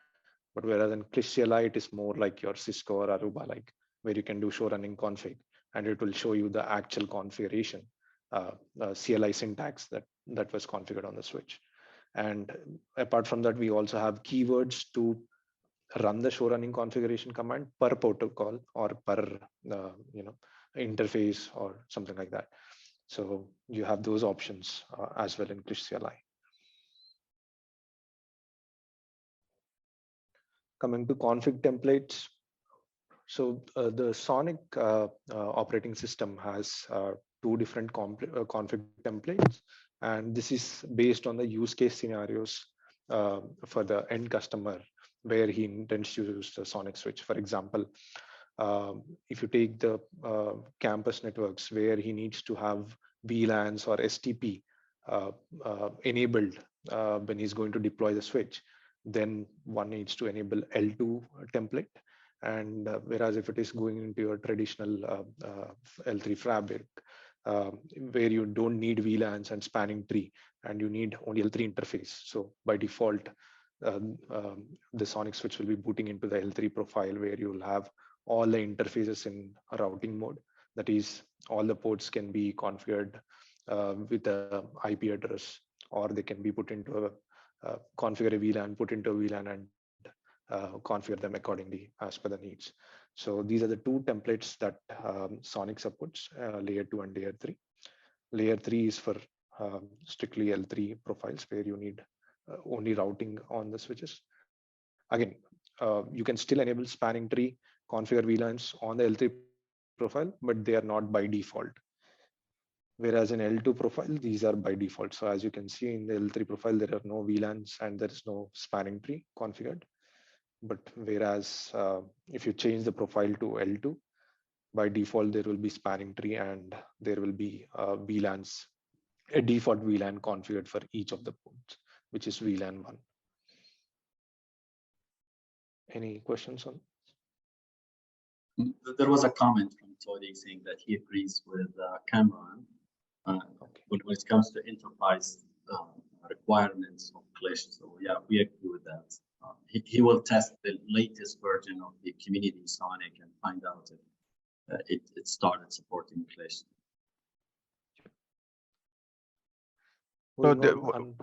But whereas in Clish CLI, it is more like your Cisco or Aruba, like where you can do show running config, and it will show you the actual configuration CLI syntax that was configured on the switch. And apart from that, we also have keywords to run the show running configuration command per protocol or per interface or something like that. So you have those options as well in Clish CLI. Coming to config templates. So the SONiC operating system has two different config templates, and this is based on the use case scenarios for the end customer where he intends to use the SONiC switch. For example, if you take the campus networks where he needs to have VLANs or STP enabled when he's going to deploy the switch, then one needs to enable L2 template. And whereas if it is going into your traditional L3 fabric, where you don't need VLANs and spanning tree, and you need only L3 interface. So by default, the SONiC switch will be booting into the L3 profile where you will have all the interfaces in a routing mode. That is, all the ports can be configured with the IP address, or they can be put into a configure a VLAN, put into a VLAN, and configure them accordingly as per the needs. So these are the two templates that SONiC supports, layer 2 and layer 3. Layer 3 is for strictly L3 profiles where you need only routing on the switches. Again, you can still enable spanning tree, configure VLANs on the L3 profile, but they are not by default. Whereas in L2 profile, these are by default. So as you can see in the L3 profile, there are no VLANs and there is no spanning tree configured. But whereas if you change the profile to L2, by default, there will be spanning tree and there will be VLANs, a default VLAN configured for each of the ports, which is VLAN 1. Any questions on? There was a comment from Tony saying that he agrees with Cameron when it comes to enterprise requirements of Clish. So yeah, we agree with that. He will test the latest version of the community SONiC and find out if it started supporting Clish. So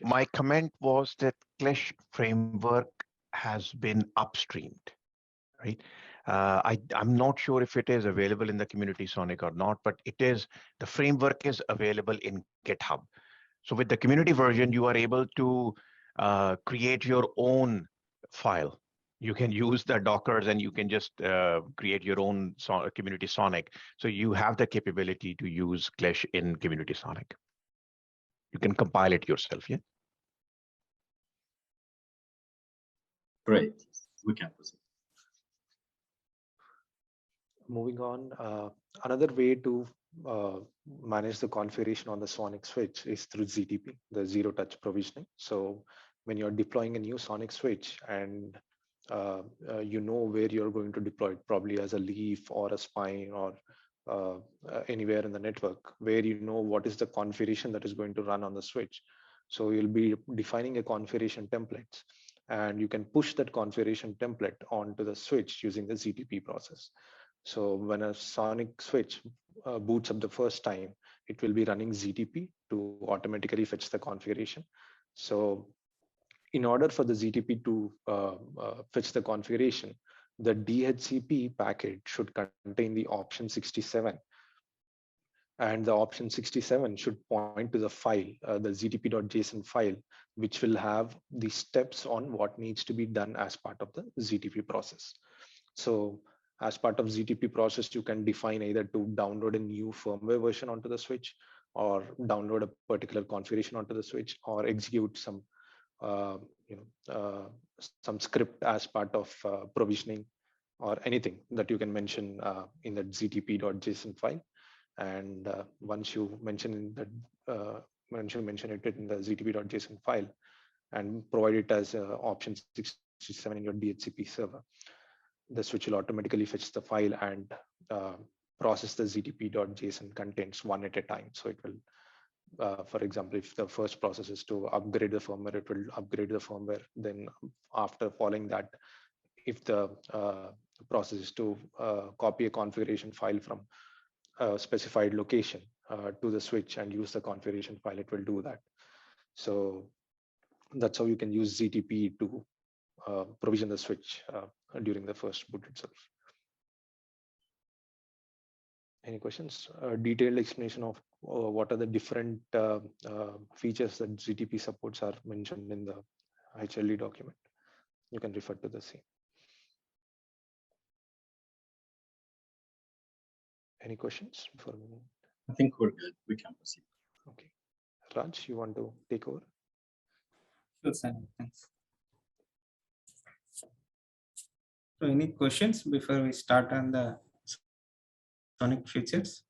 my comment was that Clish framework has been upstreamed, right? I'm not sure if it is available in the community SONiC or not, but it is, the framework is available in GitHub. So with the community version, you are able to create your own file. You can use the Dockers and you can just create your own community SONiC. So you have the capability to use Clish in community SONiC. You can compile it yourself, yeah? Great, we can proceed. Moving on, another way to manage the configuration on the SONiC switch is through ZTP, the zero touch provisioning. So when you're deploying a new SONiC switch and you know where you're going to deploy it, probably as a leaf or a spine or anywhere in the network, where you know what is the configuration that is going to run on the switch. So you'll be defining a configuration template, and you can push that configuration template onto the switch using the ZTP process. So when a SONiC switch boots up the first time, it will be running ZTP to automatically fetch the configuration. So in order for the ZTP to fetch the configuration, the DHCP packet should contain the option 67. And the option 67 should point to the file, the ZTP.json file, which will have the steps on what needs to be done as part of the ZTP process. So as part of ZTP process, you can define either to download a new firmware version onto the switch, or download a particular configuration onto the switch, or execute some some script as part of provisioning, or anything that you can mention in that ZTP.json file. And once you mention it in the ZTP.json file and provide it as option 67 in your DHCP server, the switch will automatically fetch the file and process the ZTP.json contents one at a time. So it will, for example, if the first process is to upgrade the firmware, it will upgrade the firmware. Then after following that, if the process is to copy a configuration file from a specified location, to the switch and use the configuration file, it will do that. So that's how you can use ZTP to provision the switch during the first boot itself. Any questions? Detailed explanation of what are the different features that ZTP supports are mentioned in the HLD document. You can refer to the same. Any questions before moving? I think we're good. We can proceed. Okay. Raj, you want to take over? Sure, Simon. Thanks. So any questions before we start on the SONiC features?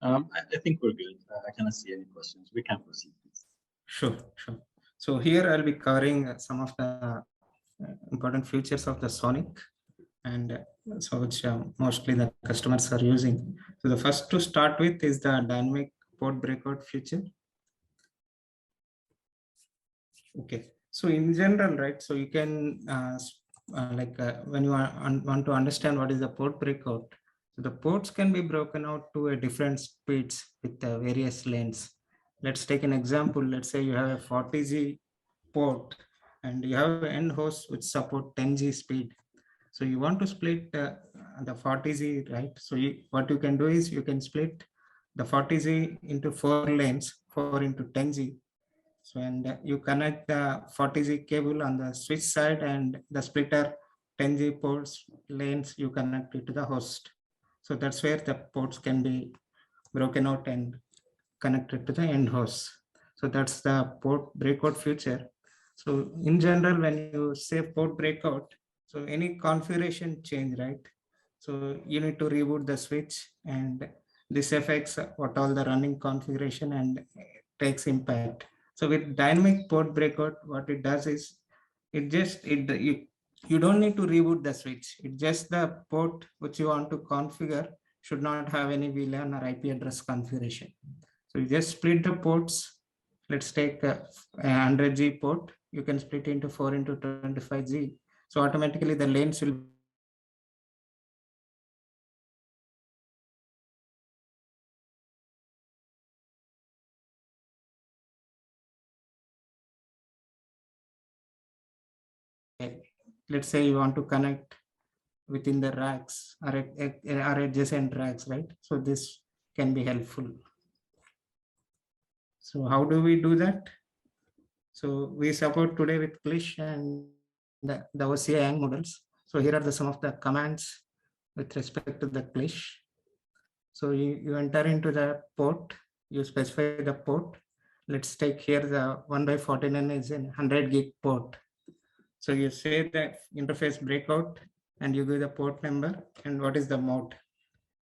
I think we're good. I cannot see any questions. We can proceed, please. Sure, sure. So here I'll be covering some of the important features of the SONiC, and so which mostly the customers are using. So the first to start with is the dynamic port breakout feature. Okay, so in general, right, so you can when you want to understand what is the port breakout, so the ports can be broken out to a different speeds with various lanes. Let's take an example. Let's say you have a 40G port and you have an end host which support 10G speed. So you want to split the 40G, right? So what you can do is you can split the 40G into 4 lanes, 4 into 10G. So and you connect the 40G cable on the switch side, and the splitter 10G ports lanes you connect it to the host. So that's where the ports can be broken out and connected to the end host. So that's the port breakout feature. So in general, when you say port breakout, so any configuration change, right? So you need to reboot the switch, and this affects what all the running configuration and takes impact. So with dynamic port breakout, what it does is you don't need to reboot the switch. It's just the port which you want to configure should not have any VLAN or IP address configuration. So you just split the ports. Let's take a 100G port. You can split into 4 into 25G. So automatically the lanes will let's say you want to connect within the racks or adjacent racks, right? So this can be helpful. So how do we do that? So we support today with Clish and the OCI Yang models. So here are some of the commands with respect to the Clish. So you enter into the port, you specify the port. Let's take here the 1x49 is a 100G port. So you say the interface breakout and you give the port number and what is the mode.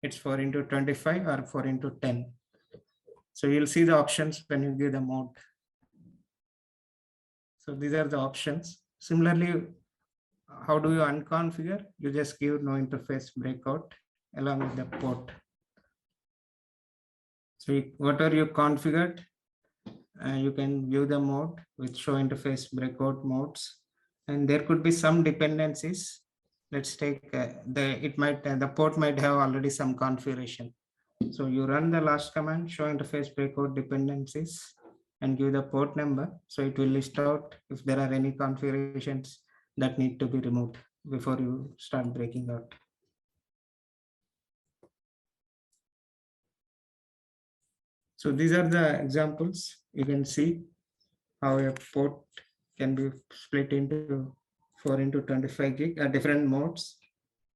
It's 4 into 25 or 4 into 10. So you'll see the options when you give the mode. So these are the options. Similarly, how do you unconfigure? You just give no interface breakout along with the port. So whatever you configured, you can view the mode with show interface breakout modes. And there could be some dependencies. Let's take the port might have already some configuration. So you run the last command, show interface breakout dependencies, and give the port number. So it will list out if there are any configurations that need to be removed before you start breaking out. So these are the examples. You can see how a port can be split into 4 into 25G at different modes.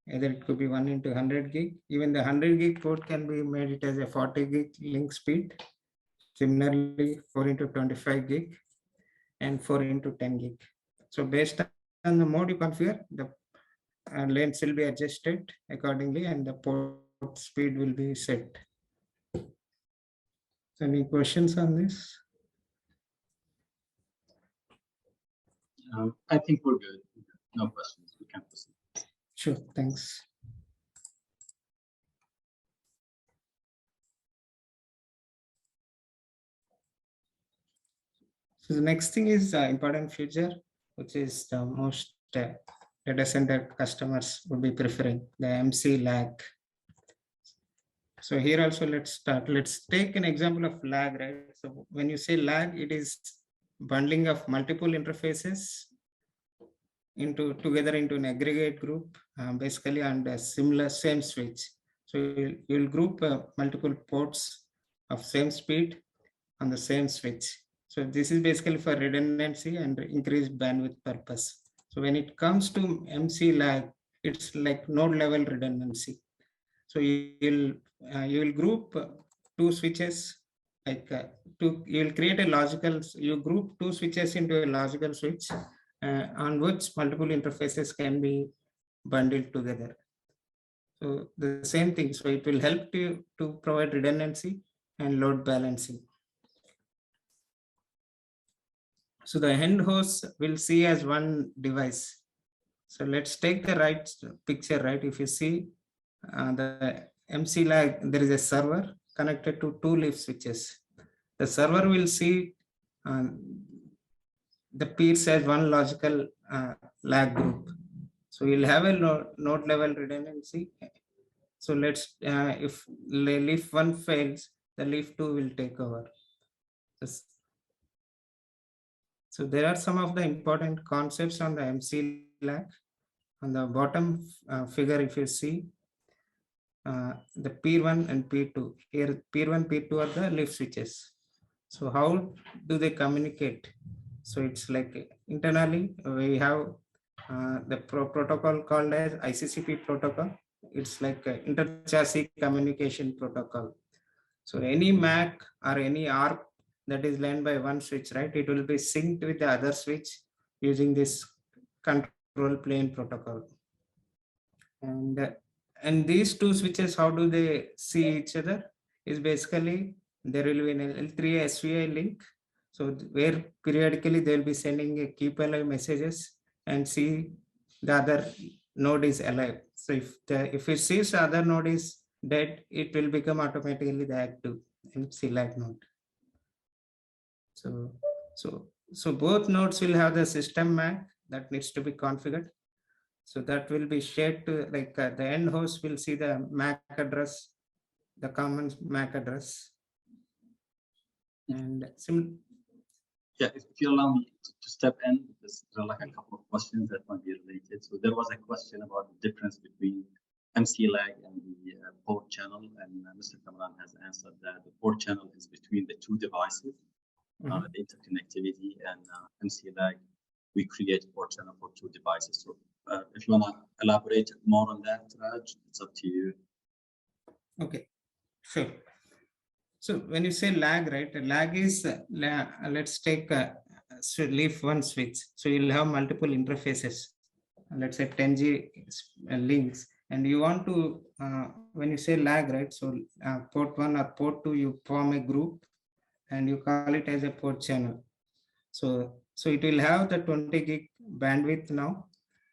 Either it could be 1 into 100G. Even the 100G port can be made it as a 40G link speed. Similarly, 4 into 25G and 4 into 10G. So based on the mode you configure, the lanes will be adjusted accordingly and the port speed will be set. So any questions on this? I think we're good. No questions. We can proceed. Sure, thanks. So the next thing is important feature, which is the most data center customers would be preferring, the MC lag. So here also let's start. Let's take an example of lag, right? So when you say lag, it is bundling of multiple interfaces together into an aggregate group, basically on a similar same switch. So you'll group multiple ports of same speed on the same switch. So this is basically for redundancy and increased bandwidth purpose. So when it comes to MC lag, it's like node level redundancy. So you will group two switches, like you will create a logical, you group two switches into a logical switch on which multiple interfaces can be bundled together. So the same thing, so it will help you to provide redundancy and load balancing. So the end host will see as one device. So let's take the right picture, right? If you see the MC lag, there is a server connected to two leaf switches. The server will see the peers as one logical lag group. So we'll have a node level redundancy. So let's, if leaf 1 fails, the leaf 2 will take over. So there are some of the important concepts on the MC lag. On the bottom figure, if you see, the peer 1 and peer 2. Here, peer 1, peer 2 are the leaf switches. So how do they communicate? So it's like internally we have the protocol called as ICCP protocol. It's like inter-chassis communication protocol. So any MAC or any ARP that is led by one switch, right? It will be synced with the other switch using this control plane protocol. And these two switches, how do they see each other? Is basically there will be an L3 SVI link. So where periodically they'll be sending a keep alive messages and see the other node is alive. So if it sees the other node is dead, it will become automatically the active MC lag node. So both nodes will have the system MAC that needs to be configured. So that will be shared to, like the end host will see the MAC address, the common MAC address. And yeah, if you allow me to step in, because there are like a couple of questions that might be related. So there was a question about the difference between MC lag and the port channel, and Mr. Kamran has answered that the port channel is between the two devices, the interconnectivity, and MC lag, we create a port channel for two devices. So if you want to elaborate more on that, Raj, it's up to you. Okay, sure. So when you say lag, right, lag is, let's take leaf 1 switch. So you'll have multiple interfaces, let's say 10G links, and you want to, when you say lag, right, so port 1 or port 2, you form a group and you call it as a port channel. So it will have the 20 gig bandwidth now,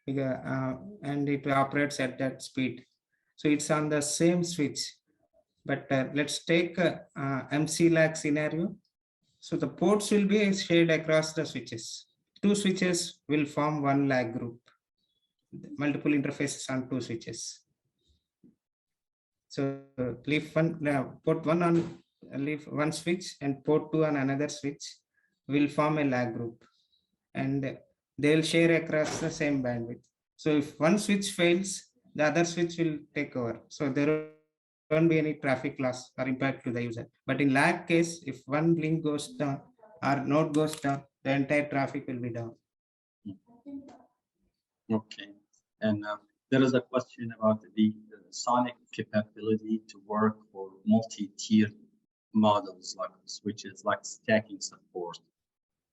and it operates at that speed. So it's on the same switch. But let's take MC lag scenario. So the ports will be shared across the switches. Two switches will form one lag group. Multiple interfaces on two switches. So leaf 1, port 1 on leaf 1 switch and port 2 on another switch will form a lag group, and they'll share across the same bandwidth. So if one switch fails, the other switch will take over. So there won't be any traffic loss or impact to the user. But in lag case, if one link goes down or node goes down, the entire traffic will be down. Okay, and there is a question about the SONiC capability to work for multi-tier models like switches, like stacking support.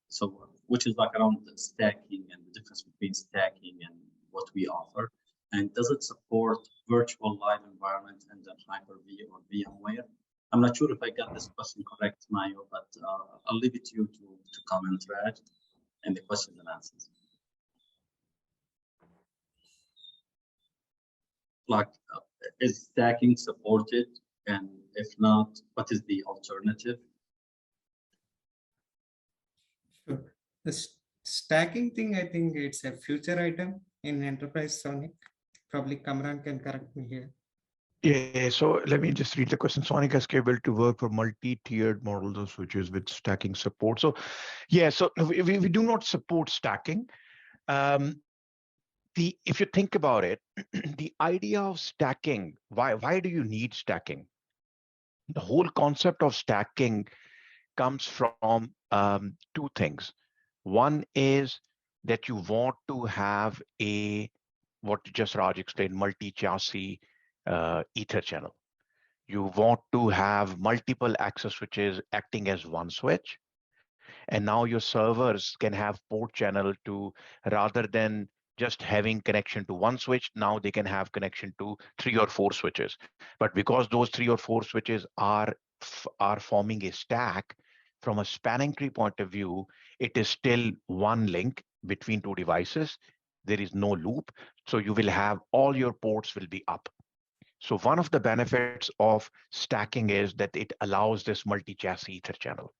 So which is like around the stacking and the difference between stacking and what we offer. And does it support virtual live environment and then Hyper-V or VMware? I'm not sure if I got this question correct, Mayo, but I'll leave it to you to comment, Raj, and the questions and answers. Like, is stacking supported? And if not, what is the alternative? Sure. The stacking thing, I think it's a future item in enterprise SONiC. Probably Kamran can correct me here. Yeah, so let me just read the question. SONiC is capable to work for multi-tiered models of switches with stacking support. So yeah, so we do not support stacking. If you think about it, the idea of stacking, why do you need stacking? The whole concept of stacking comes from two things. One is that you want to have what just Raj explained, multi-chassis ether channel. You want to have multiple access switches acting as one switch. And now your servers can have port channel to, rather than just having connection to one switch, now they can have connection to 3 or 4 switches. But because those 3 or 4 switches are forming a stack, from a spanning tree point of view, it is still one link between two devices. There is no loop. So you will have all your ports will be up. So one of the benefits of stacking is that it allows this multi-chassis ether channel.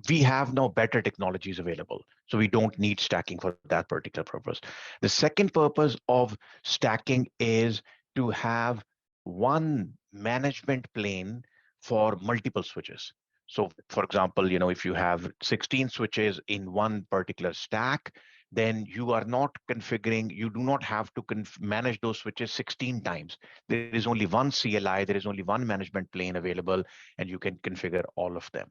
We have now better technologies available, so we don't need stacking for that particular purpose. The second purpose of stacking is to have one management plane for multiple switches. So for example, if you have 16 switches in one particular stack, then you are not configuring, you do not have to manage those switches 16 times. There is only one CLI, there is only one management plane available, and you can configure all of them.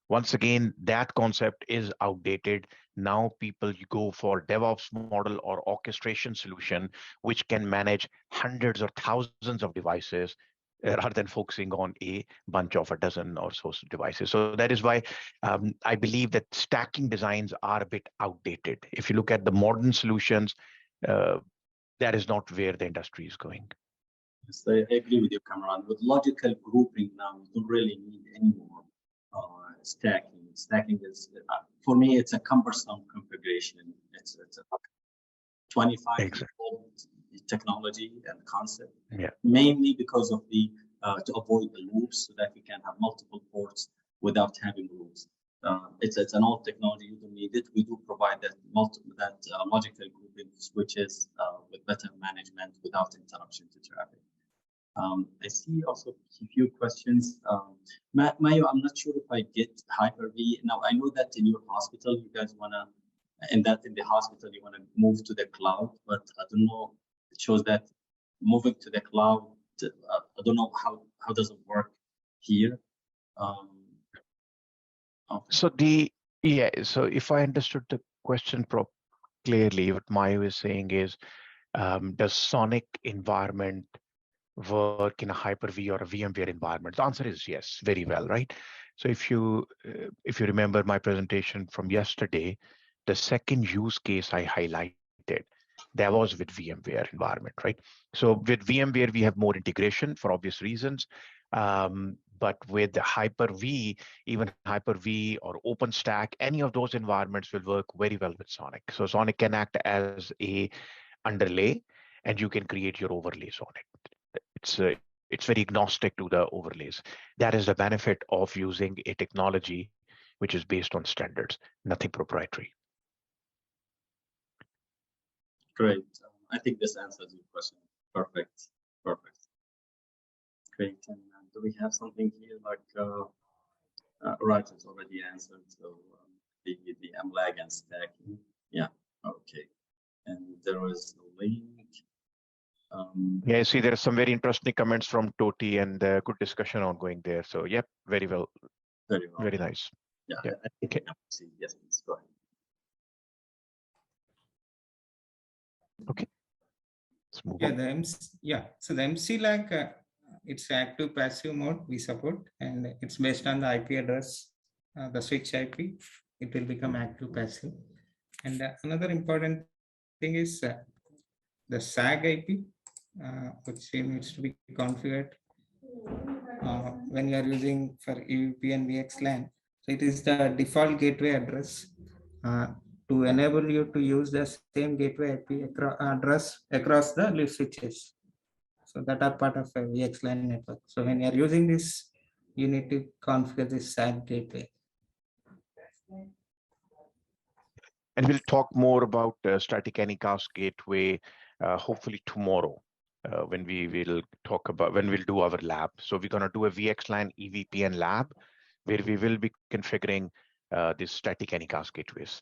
Once again, that concept is outdated. Now people go for DevOps model or orchestration solution, which can manage hundreds or thousands of devices rather than focusing on a bunch of a dozen or so devices. So that is why I believe that stacking designs are a bit outdated. If you look at the modern solutions, that is not where the industry is going. Yes, I agree with you, Cameron. With logical grouping now, you don't really need any more stacking. Stacking is, for me, it's a cumbersome configuration. It's a 25-year-old technology and concept, mainly because of the to avoid the loops, so that you can have multiple ports without having loops. It's an old technology. You don't need it. We do provide that logical grouping switches with better management without interruption to traffic. I see also a few questions. Mayo, I'm not sure if I get Hyper-V. Now, I know that in your hospital, you guys want to, in the hospital, you want to move to the cloud, but I don't know, it shows that moving to the cloud, I don't know how does it work here. Okay. So if I understood the question clearly, what Mayo is saying is, does SONiC environment work in a Hyper-V or a VMware environment? The answer is yes, very well, right? So if you remember my presentation from yesterday, the second use case I highlighted, that was with VMware environment, right? So with VMware, we have more integration for obvious reasons. But with the Hyper-V, even Hyper-V or OpenStack, any of those environments will work very well with SONiC. So SONiC can act as a underlay, and you can create your overlays on it. It's very agnostic to the overlays. That is the benefit of using a technology which is based on standards, nothing proprietary. Great. I think this answers your question. Perfect. Great. And do we have something here like right? It's already answered. So the MLAG and stacking. Yeah. Okay. And there was a link. Yeah, I see there are some very interesting comments from Toti and good discussion ongoing there. So, yep, very well. Very nice. Yeah. Okay. Yes, please go ahead. Okay. Let's move on. So the MC-LAG, it's active passive mode we support, and it's based on the IP address, the switch IP. It will become active passive. And another important thing is the SAG IP, which needs to be configured when you are using for EVP and VXLAN. So it is the default gateway address to enable you to use the same gateway IP address across the leaf switches. So that are part of a VXLAN network. So when you are using this, you need to configure this SAG gateway. And we'll talk more about static anycast gateway hopefully tomorrow. when we'll do our lab. So we're going to do a VXLAN EVPN lab where we will be configuring these static anycast gateways.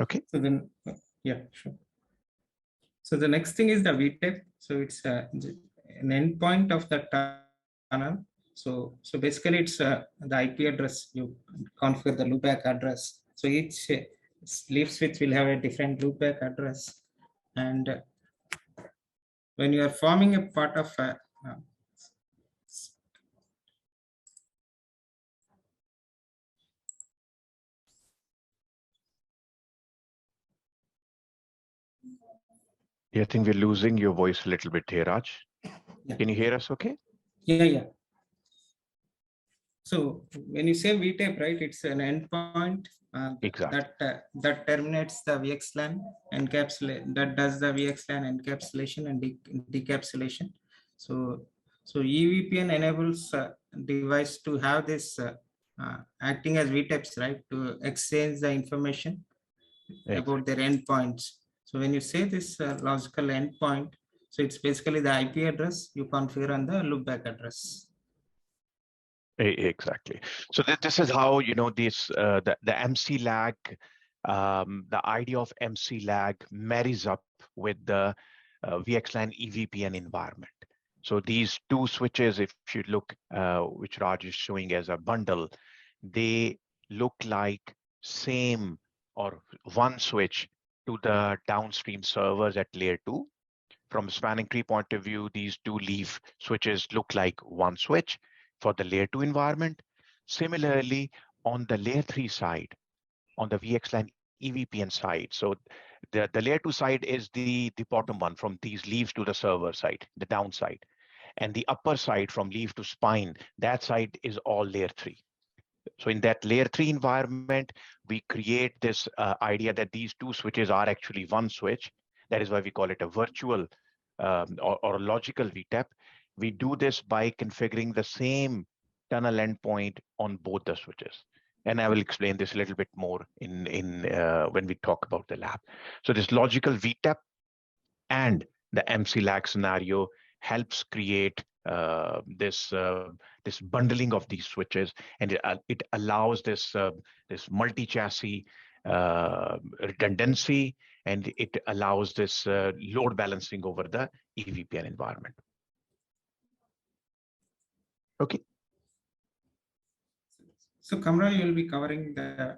Okay. So then, yeah, sure. So the next thing is the VTAP. So it's an endpoint of the tunnel. So basically it's the IP address. You configure the loopback address. So each leaf switch will have a different loopback address. And when you are forming a part of I think we're losing your voice a little bit here, Raj. Yeah. Can you hear us okay? Yeah. So when you say VTAP, right, it's an endpoint Exactly. that terminates the VXLAN encapsulation, that does the VXLAN encapsulation and decapsulation. So EVPN enables device to have this acting as VTAPs, right, to exchange the information about their endpoints. So when you say this logical endpoint, so it's basically the IP address you configure on the loopback address. Exactly. So this is how, you know, this the MC lag, the idea of MC lag marries up with the VXLAN EVPN environment. So these two switches, if you look, which Raj is showing as a bundle, they look like same or one switch to the downstream servers at layer 2. From a spanning tree point of view, these two leaf switches look like one switch for the layer 2 environment. Similarly, on the layer 3 side, on the VXLAN EVPN side, so the layer 2 side is the bottom one from these leaves to the server side, the downside. And the upper side from leaf to spine, that side is all layer 3. So in that layer 3 environment, we create this idea that these two switches are actually one switch. That is why we call it a virtual or logical VTAP. We do this by configuring the same tunnel endpoint on both the switches. And I will explain this a little bit more in when we talk about the lab. So this logical VTAP and the MC lag scenario helps create this bundling of these switches, and it allows this multi-chassis redundancy, and it allows this load balancing over the EVPN environment. Okay. So Kamran, you will be covering the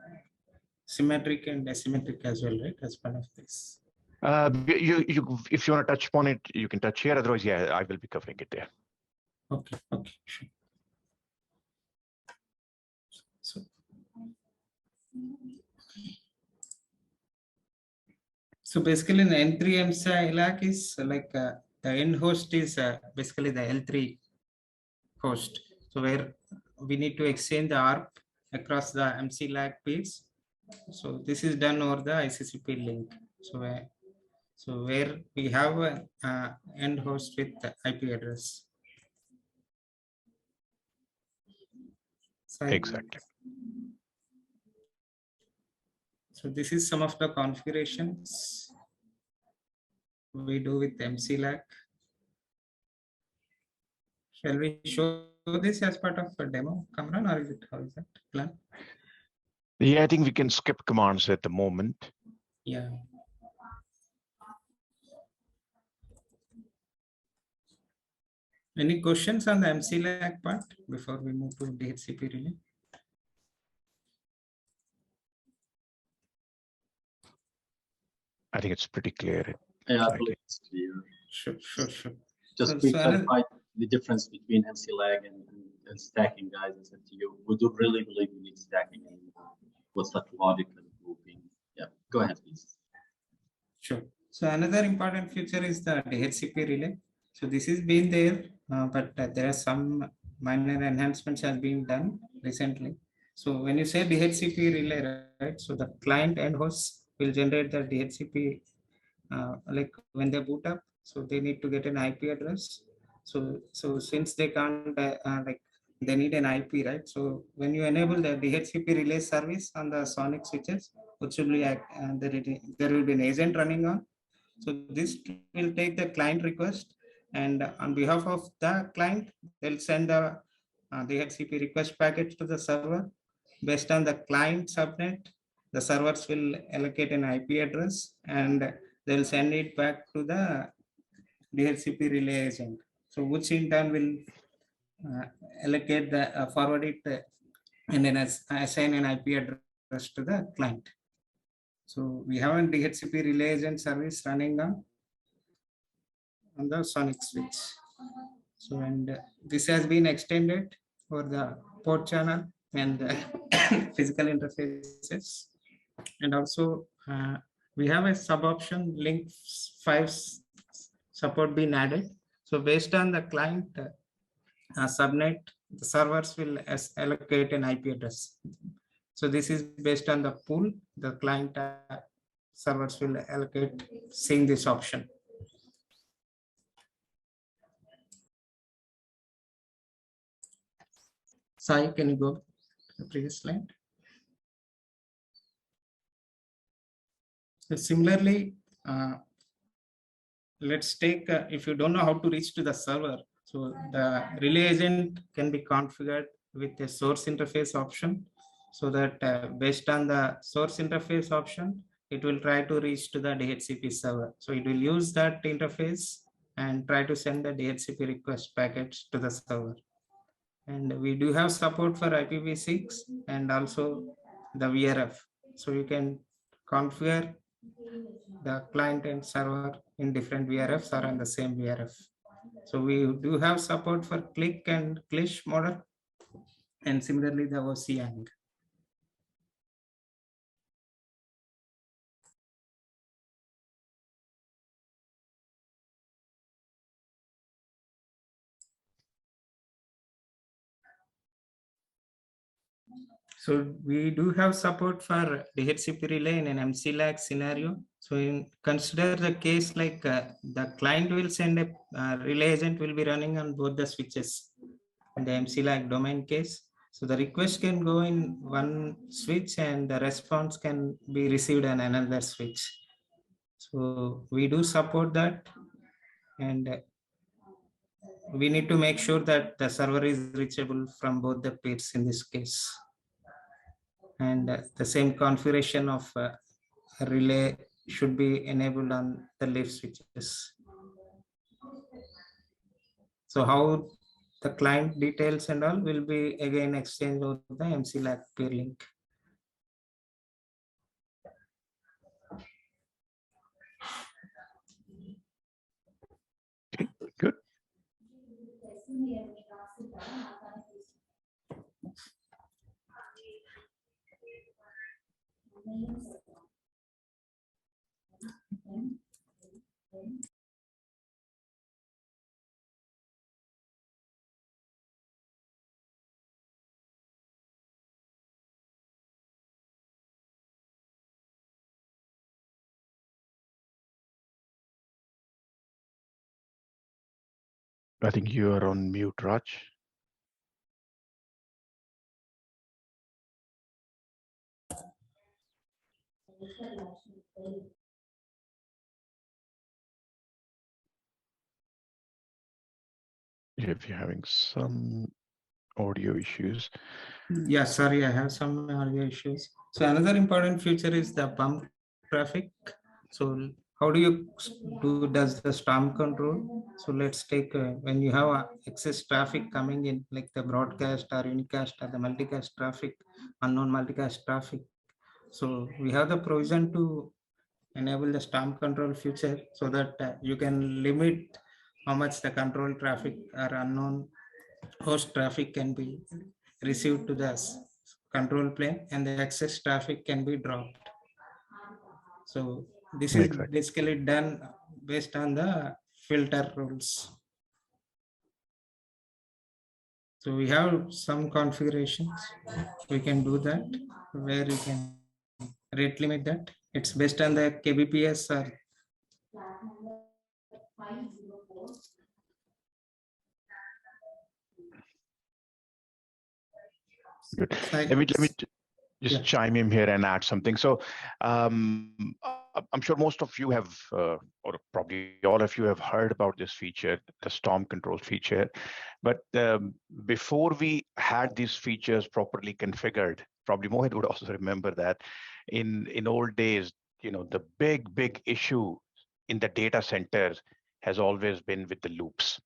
symmetric and asymmetric as well, right, as part of this? If you want to touch upon it, you can touch here. Otherwise, yeah, I will be covering it there. Okay, sure. So basically, the N3 MC lag is like the end host is basically the L3 host. So where we need to exchange the ARP across the MC lag piece. So this is done over the ICCP link. So where we have an end host with the IP address. Exactly. So this is some of the configurations we do with MC lag. Shall we show this as part of a demo, Kamran, or is it, how is that plan? Yeah, I think we can skip commands at the moment. Yeah. Any questions on the MC lag part before we move to DHCP relay? I think it's pretty clear. Yeah, I believe it's clear. Sure. Just we clarified the difference between MC lag and stacking, guys. I said to you, we do really believe we need stacking and what's that logic and grouping. Yeah, go ahead, please. Sure. So another important feature is the DHCP relay. So this has been there, but there are some minor enhancements have been done recently. So when you say DHCP relay, right? So the client and host will generate the DHCP like when they boot up. So they need to get an IP address. So since they can't like they need an IP, right? So when you enable the DHCP relay service on the SONiC switches, which will be there will be an agent running on. So this will take the client request, and on behalf of the client, they'll send the DHCP request package to the server. Based on the client subnet, the servers will allocate an IP address and they'll send it back to the DHCP relay agent. So which in turn will allocate the forward it and then assign an IP address to the client. So we have a DHCP relay agent service running on the SONiC switch. So and this has been extended for the port channel and the physical interfaces, and also we have a sub option link 5 support being added. So based on the client subnet, the servers will allocate an IP address. So this is based on the pool, the client servers will allocate seeing this option. Sai, can you go to the previous slide? So similarly, let's take, if you don't know how to reach to the server, so the relay agent can be configured with a source interface option, so that based on the source interface option, it will try to reach to the DHCP server. So it will use that interface and try to send the DHCP request packets to the server. And we do have support for IPv6 and also the VRF. So you can configure the client and server in different VRFs or on the same VRF. So we do have support for click and clish model, and similarly the OCANG. So we do have support for DHCP relay in an MCLAG scenario. So consider the case like the client will send a relay agent will be running on both the switches in the MCLAG domain case. So the request can go in one switch and the response can be received on another switch. So we do support that, and we need to make sure that the server is reachable from both the pairs in this case. And the same configuration of relay should be enabled on the leaf switches. So how the client details and all will be again exchanged over the MCLAG peer link. Good. I think you are on mute, Raj. If you're having some audio issues. Yeah, sorry, I have some audio issues. So another important feature is the pump traffic. So how do you does the storm control? So let's take when you have excess traffic coming in, like the broadcast or unicast or the multicast traffic, unknown multicast traffic. So we have the provision to enable the storm control feature so that you can limit how much the control traffic or unknown host traffic can be received to the control plane, and the excess traffic can be dropped. So this is basically done based on the filter rules. So we have some configurations. We can do that where you can rate limit that. It's based on the kbps or Good. So Let me just chime in here and add something. So I'm sure most of you have, or probably all of you have heard about this feature, the storm control feature. But before we had these features properly configured, probably Mohit would also remember that in old days, you know, the big issue in the data centers has always been with the loops.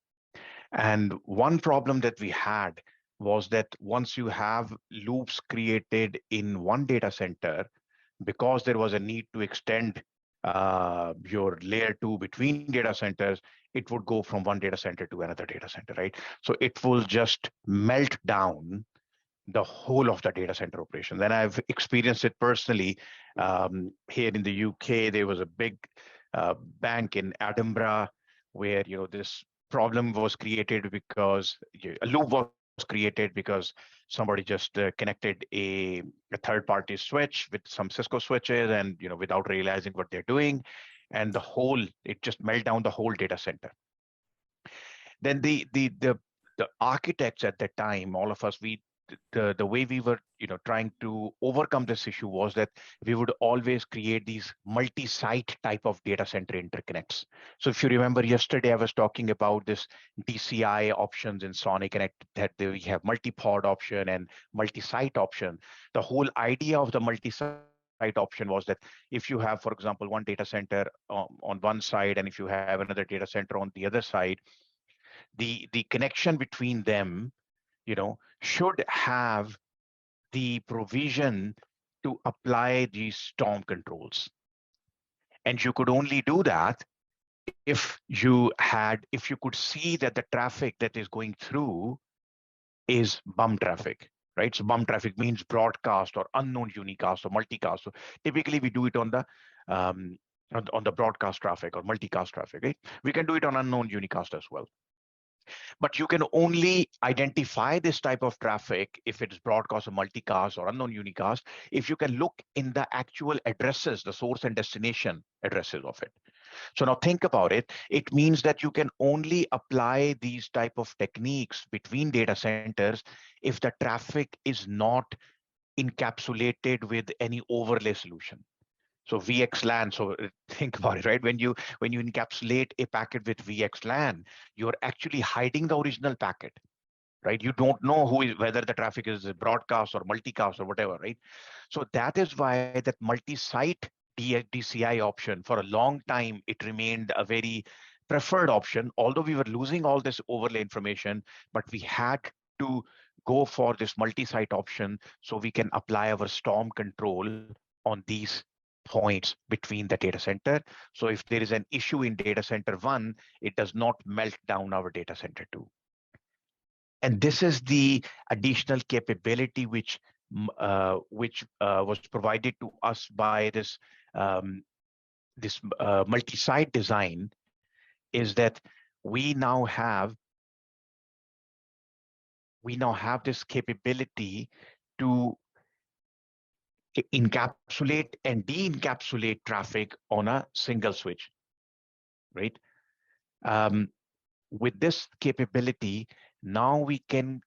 And one problem that we had was that once you have loops created in one data center, because there was a need to extend your layer 2 between data centers, it would go from one data center to another data center, right? So it will just melt down the whole of the data center operation. Then I've experienced it personally. Here in the UK, there was a big bank in Edinburgh where, you know, this problem was created because a loop was created because somebody just connected a third-party switch with some Cisco switches, and, you know, without realizing what they're doing, and it just melted down the whole data center. Then the architects at that time, all of us, the way we were, you know, trying to overcome this issue was that we would always create these multi-site type of data center interconnects. So if you remember yesterday, I was talking about this DCI options in SONiC, and that we have multi-pod option and multi-site option. The whole idea of the multi-site option was that if you have, for example, one data center on one side, and if you have another data center on the other side, the connection between them, you know, should have the provision to apply these storm controls. And you could only do that if you could see that the traffic that is going through is bum traffic, right? So bum traffic means broadcast or unknown unicast or multicast. So typically we do it on the broadcast traffic or multicast traffic, right? We can do it on unknown unicast as well. But you can only identify this type of traffic if it's broadcast or multicast or unknown unicast if you can look in the actual addresses, the source and destination addresses of it. So now think about it. It means that you can only apply these type of techniques between data centers if the traffic is not encapsulated with any overlay solution. So VXLAN, so think about it, right? When you encapsulate a packet with VXLAN, you're actually hiding the original packet, right? You don't know whether the traffic is broadcast or multicast or whatever, right? So that is why that multi-site DCI option, for a long time, it remained a very preferred option, although we were losing all this overlay information, but we had to go for this multi-site option so we can apply our storm control on these points between the data center. So if there is an issue in data center 1, it does not melt down our data center 2. And this is the additional capability which was provided to us by this multi-site design, is that we now have this capability to encapsulate and de-encapsulate traffic on a single switch, right? With this capability, now we can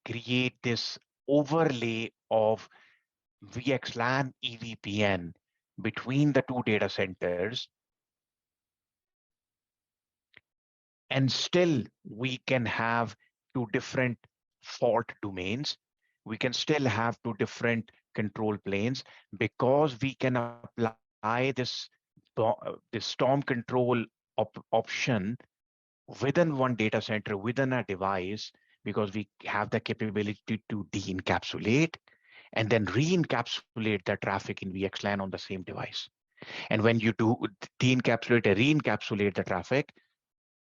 create this overlay of VXLAN EVPN between the two data centers, and still we can have two different fault domains. We can still have two different control planes because we can apply this storm control option within one data center, within a device, because we have the capability to de-encapsulate and then re-encapsulate the traffic in VXLAN on the same device. And when you do de-encapsulate and re-encapsulate the traffic,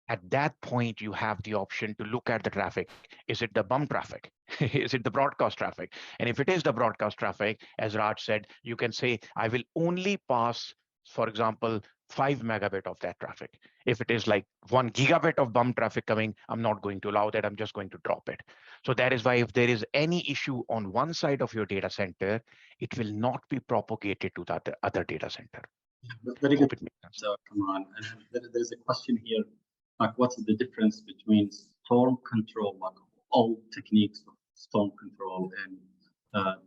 at that point, you have the option to look at the traffic. Is it the bum traffic? Is it the broadcast traffic? And if it is the broadcast traffic, as Raj said, you can say, I will only pass, for example, 5 megabit of that traffic. If it is like 1 gigabit of bum traffic coming, I'm not going to allow that. I'm just going to drop it. So that is why if there is any issue on one side of your data center, it will not be propagated to the other data center. Yeah, very good. Come on. And there's a question here. Like, what's the difference between storm control, like all techniques of storm control and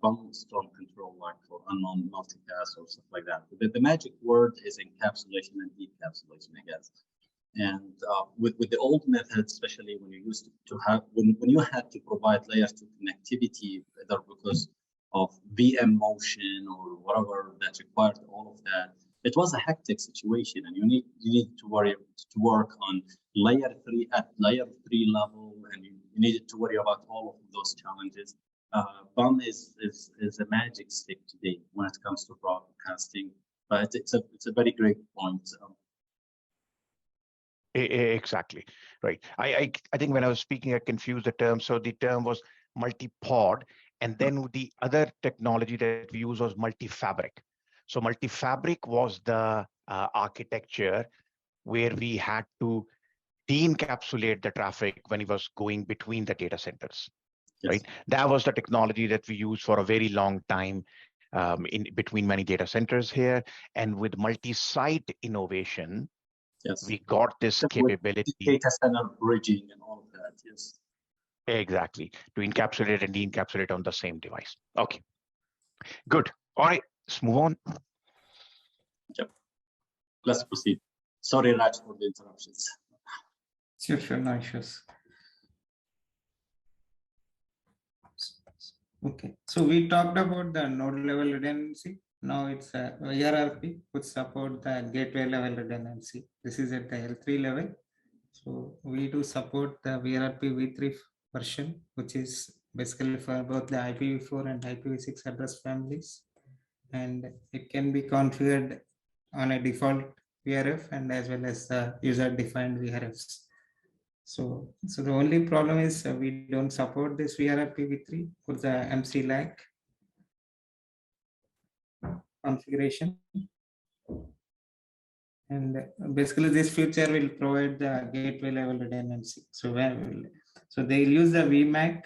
bomb storm control, like for unknown multicast or stuff like that. The magic word is encapsulation and decapsulation, I guess. And with the old methods, especially when you used to have when you had to provide layer 2 connectivity, either because of VM motion or whatever that required all of that, it was a hectic situation, and you need to work on layer 3 at layer 3 level, and you needed to worry about all of those challenges. BOM is a magic stick today when it comes to broadcasting, but it's a very great point. Exactly, right. I think when I was speaking, I confused the term. So the term was multi-pod, and then the other technology that we use was multi-fabric. So multi-fabric was the architecture where we had to de-encapsulate the traffic when it was going between the data centers, yes. Right? That was the technology that we used for a very long time in between many data centers here. And with multi-site innovation, yes, we got this capability. Data center bridging and all of that, yes. Exactly, to encapsulate and de-encapsulate on the same device. Okay, good. All right, let's move on. Yep. Let's proceed. Sorry, Raj, for the interruptions. Sure, no issues. Okay, so we talked about the node level redundancy. Now it's a VRRP, which support the gateway level redundancy. This is at the L3 level. So we do support the VRRP v3 version, which is basically for both the IPv4 and IPv6 address families. And it can be configured on a default VRF and as well as the user-defined VRFs. So the only problem is we don't support this VRRP v3 for the MC lag configuration. And basically this feature will provide the gateway level redundancy. So they'll use the VMAC.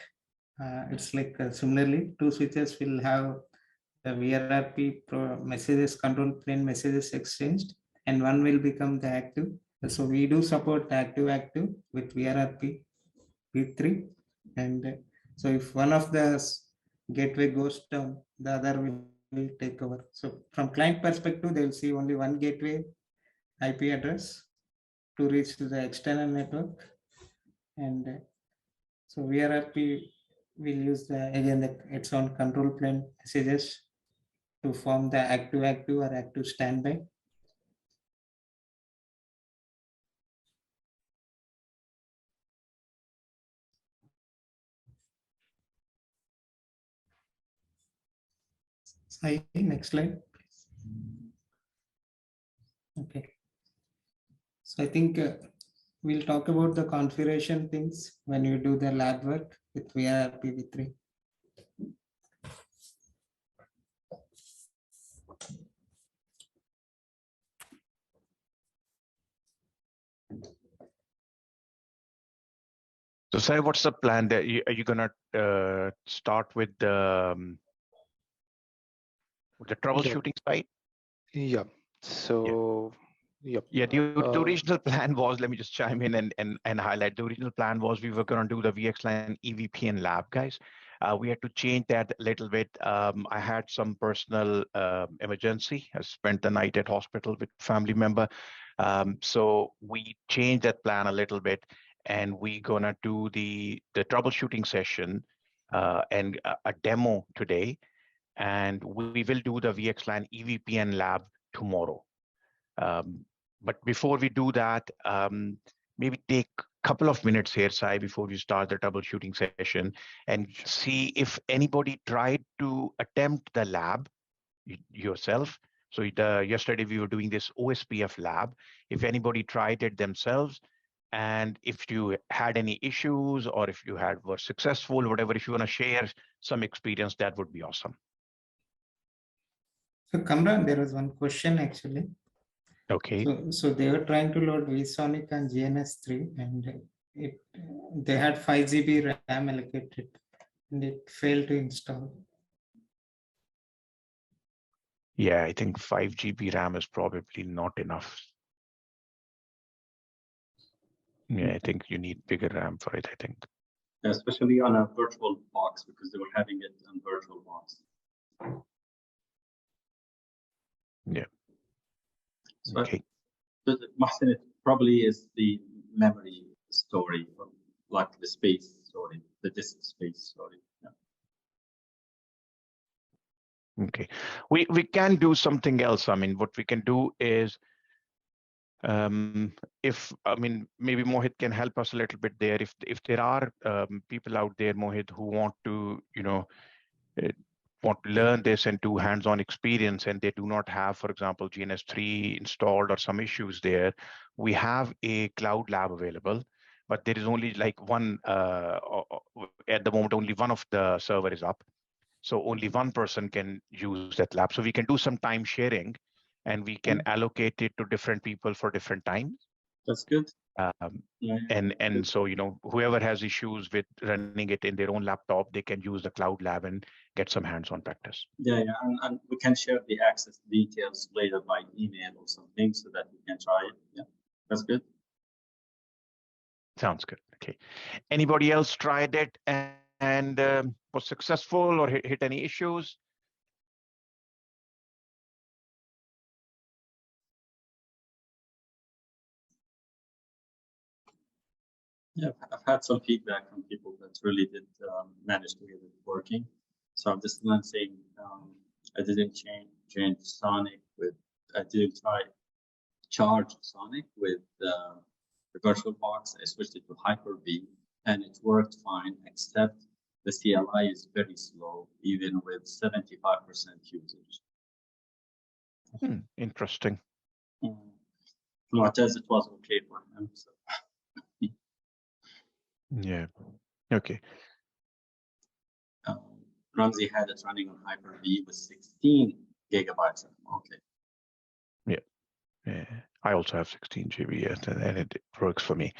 It's like similarly, two switches will have the VRRP messages, control plane messages exchanged, and one will become the active. So we do support active with VRRP v3. And so if one of the gateway goes down, the other will take over. So from client perspective, they'll see only one gateway IP address to reach to the external network. And so VRRP will use its own control plane messages to form the active or active standby. Next slide. Okay. So I think we'll talk about the configuration things when you do the lab work with VRRP v3. So, Sai, what's the plan? That are you gonna start with the troubleshooting side? Yeah. So, yeah. The original plan was, let me just chime in and highlight. The original plan was we were going to do the VXLAN EVPN lab, guys. We had to change that a little bit. I had some personal emergency. I spent the night at hospital with a family member. So we changed that plan a little bit, and we're gonna do the troubleshooting session and a demo today. And we will do the VXLAN EVPN lab tomorrow. But before we do that, maybe take a couple of minutes here, Sai, before we start the troubleshooting session, and see if anybody tried to attempt the lab yourself. So yesterday we were doing this OSPF lab. If anybody tried it themselves, and if you had any issues or if you were successful, whatever, if you want to share some experience, that would be awesome. So Kamran, there was one question actually. Okay. So they were trying to load SONiC and GNS3, and they had 5 GB RAM allocated, and it failed to install. Yeah, I think 5 GB RAM is probably not enough. Yeah, I think you need bigger RAM for it, I think. especially on a virtual box, because they were having it on virtual box. Yeah. So, Okay. so Mohsen, it probably is the memory story, or like the space story, the disk space story. Yeah. Okay. We can do something else. I mean, what we can do is, maybe Mohit can help us a little bit there. If there are people out there, Mohit, who want to, want to learn this and do hands-on experience, and they do not have, for example, GNS3 installed or some issues there, we have a cloud lab available, but there is only like one, at the moment, only one of the server is up. So only one person can use that lab. So we can do some time sharing, and we can allocate it to different people for different times. That's good. And so, whoever has issues with running it in their own laptop, they can use the cloud lab and get some hands-on practice. Yeah, and we can share the access details later by email or something so that we can try it. Yeah, that's good. Sounds good. Okay. Anybody else tried it and was successful or hit any issues? Yeah, I've had some feedback from people that really did manage to get it working. So I'm just saying I didn't change SONiC with, I didn't try charge SONiC with the VirtualBox. I switched it to Hyper-V and it worked fine, except the CLI is very slow, even with 75% usage. Interesting. Mu'taz, it was okay for him. So. Yeah. Okay. Ramsey had it running on Hyper-V with 16 gigabytes. Okay. Yeah. I also have 16 GB, and it works for me.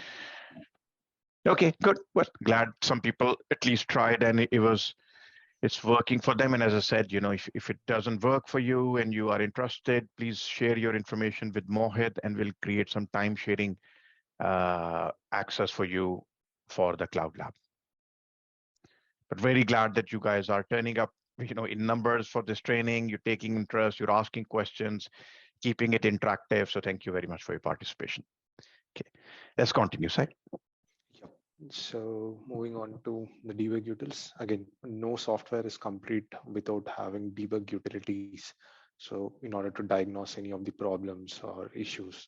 Okay, good. Well, glad some people at least tried and it's working for them. And as I said, if it doesn't work for you and you are interested, please share your information with Mohit and we'll create some time sharing access for you for the cloud lab. But very glad that you guys are turning up, in numbers for this training. You're taking interest, you're asking questions, keeping it interactive. So thank you very much for your participation. Okay, let's continue, Sai. So moving on to the debug utils. Again, no software is complete without having debug utilities. So in order to diagnose any of the problems or issues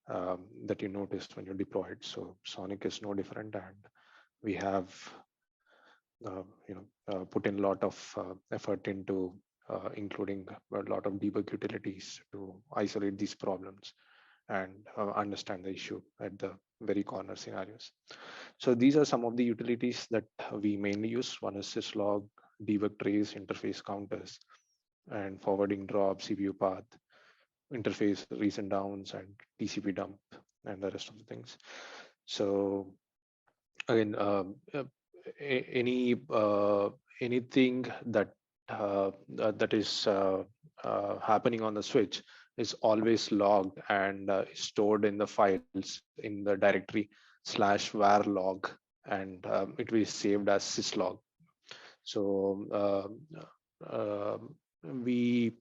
that you noticed when you deployed. So SONiC is no different, and we have put in a lot of effort into including a lot of debug utilities to isolate these problems and understand the issue at the very corner scenarios. So these are some of the utilities that we mainly use. One is syslog, debug trace, interface counters, and forwarding drop, CPU path, interface recent downs, and TCP dump, and the rest of the things. So again, anything that is happening on the switch is always logged and stored in the files in the directory /var log, and it will be saved as syslog. So we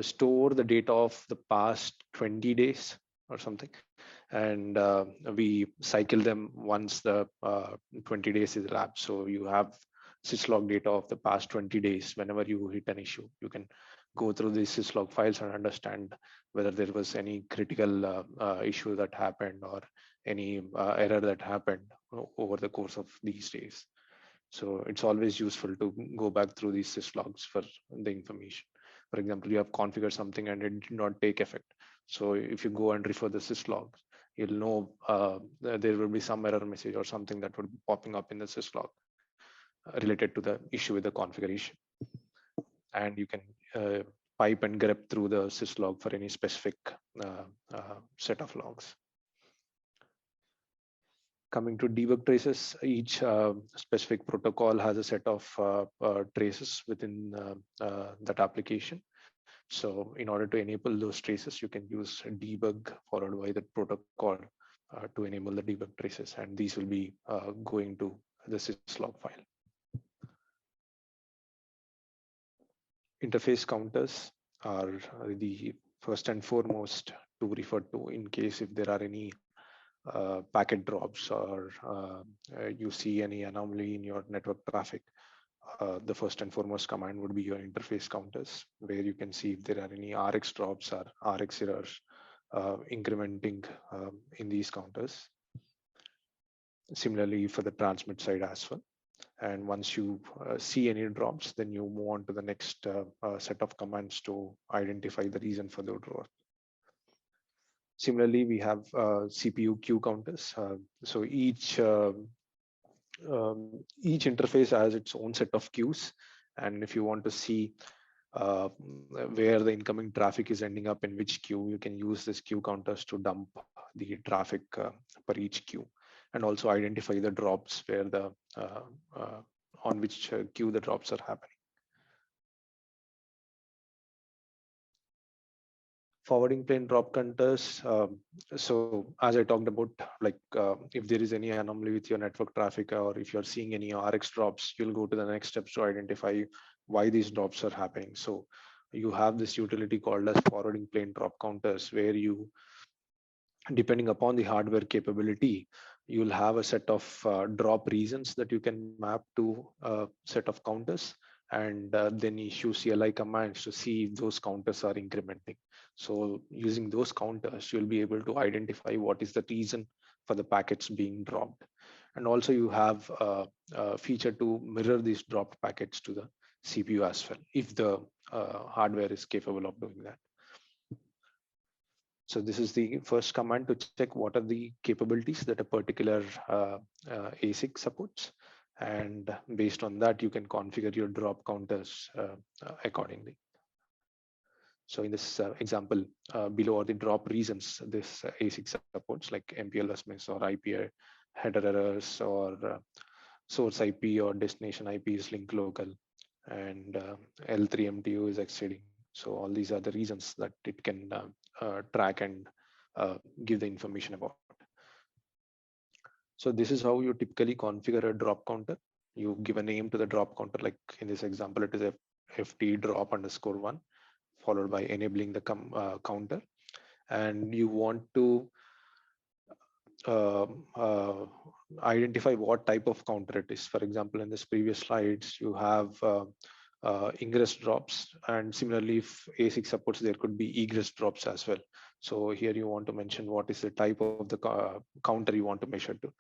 store the data of the past 20 days or something, and we cycle them once the 20 days is elapsed. So you have syslog data of the past 20 days. Whenever you hit an issue, you can go through these syslog files and understand whether there was any critical issue that happened or any error that happened over the course of these days. So it's always useful to go back through these syslogs for the information. For example, you have configured something and it did not take effect. So if you go and refer the syslogs, you'll know there will be some error message or something that would be popping up in the syslog related to the issue with the configuration. And you can pipe and grep through the syslog for any specific set of logs. Coming to debug traces, each specific protocol has a set of traces within that application. So in order to enable those traces, you can use debug followed by the protocol to enable the debug traces. And these will be going to the syslog file. Interface counters are the first and foremost to refer to in case if there are any packet drops or you see any anomaly in your network traffic. The first and foremost command would be your interface counters, where you can see if there are any RX drops or RX errors incrementing in these counters. Similarly for the transmit side as well. And once you see any drops, then you move on to the next set of commands to identify the reason for the drop. Similarly, we have CPU queue counters. So each interface has its own set of queues, and if you want to see where the incoming traffic is ending up in which queue, you can use this queue counters to dump the traffic per each queue, and also identify the drops where the on which queue the drops are happening. Forwarding plane drop counters. So as I talked about, like if there is any anomaly with your network traffic, or if you're seeing any RX drops, you'll go to the next steps to identify why these drops are happening. So you have this utility called as forwarding plane drop counters, where you, depending upon the hardware capability, you'll have a set of drop reasons that you can map to a set of counters, and then issue CLI commands to see if those counters are incrementing. So using those counters, you'll be able to identify what is the reason for the packets being dropped. And also you have a feature to mirror these dropped packets to the CPU as well, if the hardware is capable of doing that. So this is the first command to check what are the capabilities that a particular ASIC supports. And based on that, you can configure your drop counters accordingly. So in this example, below are the drop reasons this ASIC supports, like MPLS miss or IP header errors, or source IP or destination IP is link local, and L3 MTU is exceeding. So all these are the reasons that it can track and give the information about. So this is how you typically configure a drop counter. You give a name to the drop counter, like in this example, it is a FT drop _1, followed by enabling the counter. And you want to identify what type of counter it is. For example, in this previous slides, you have ingress drops, and similarly, if ASIC supports, there could be egress drops as well. So here you want to mention what is the type of the counter you want to measure to.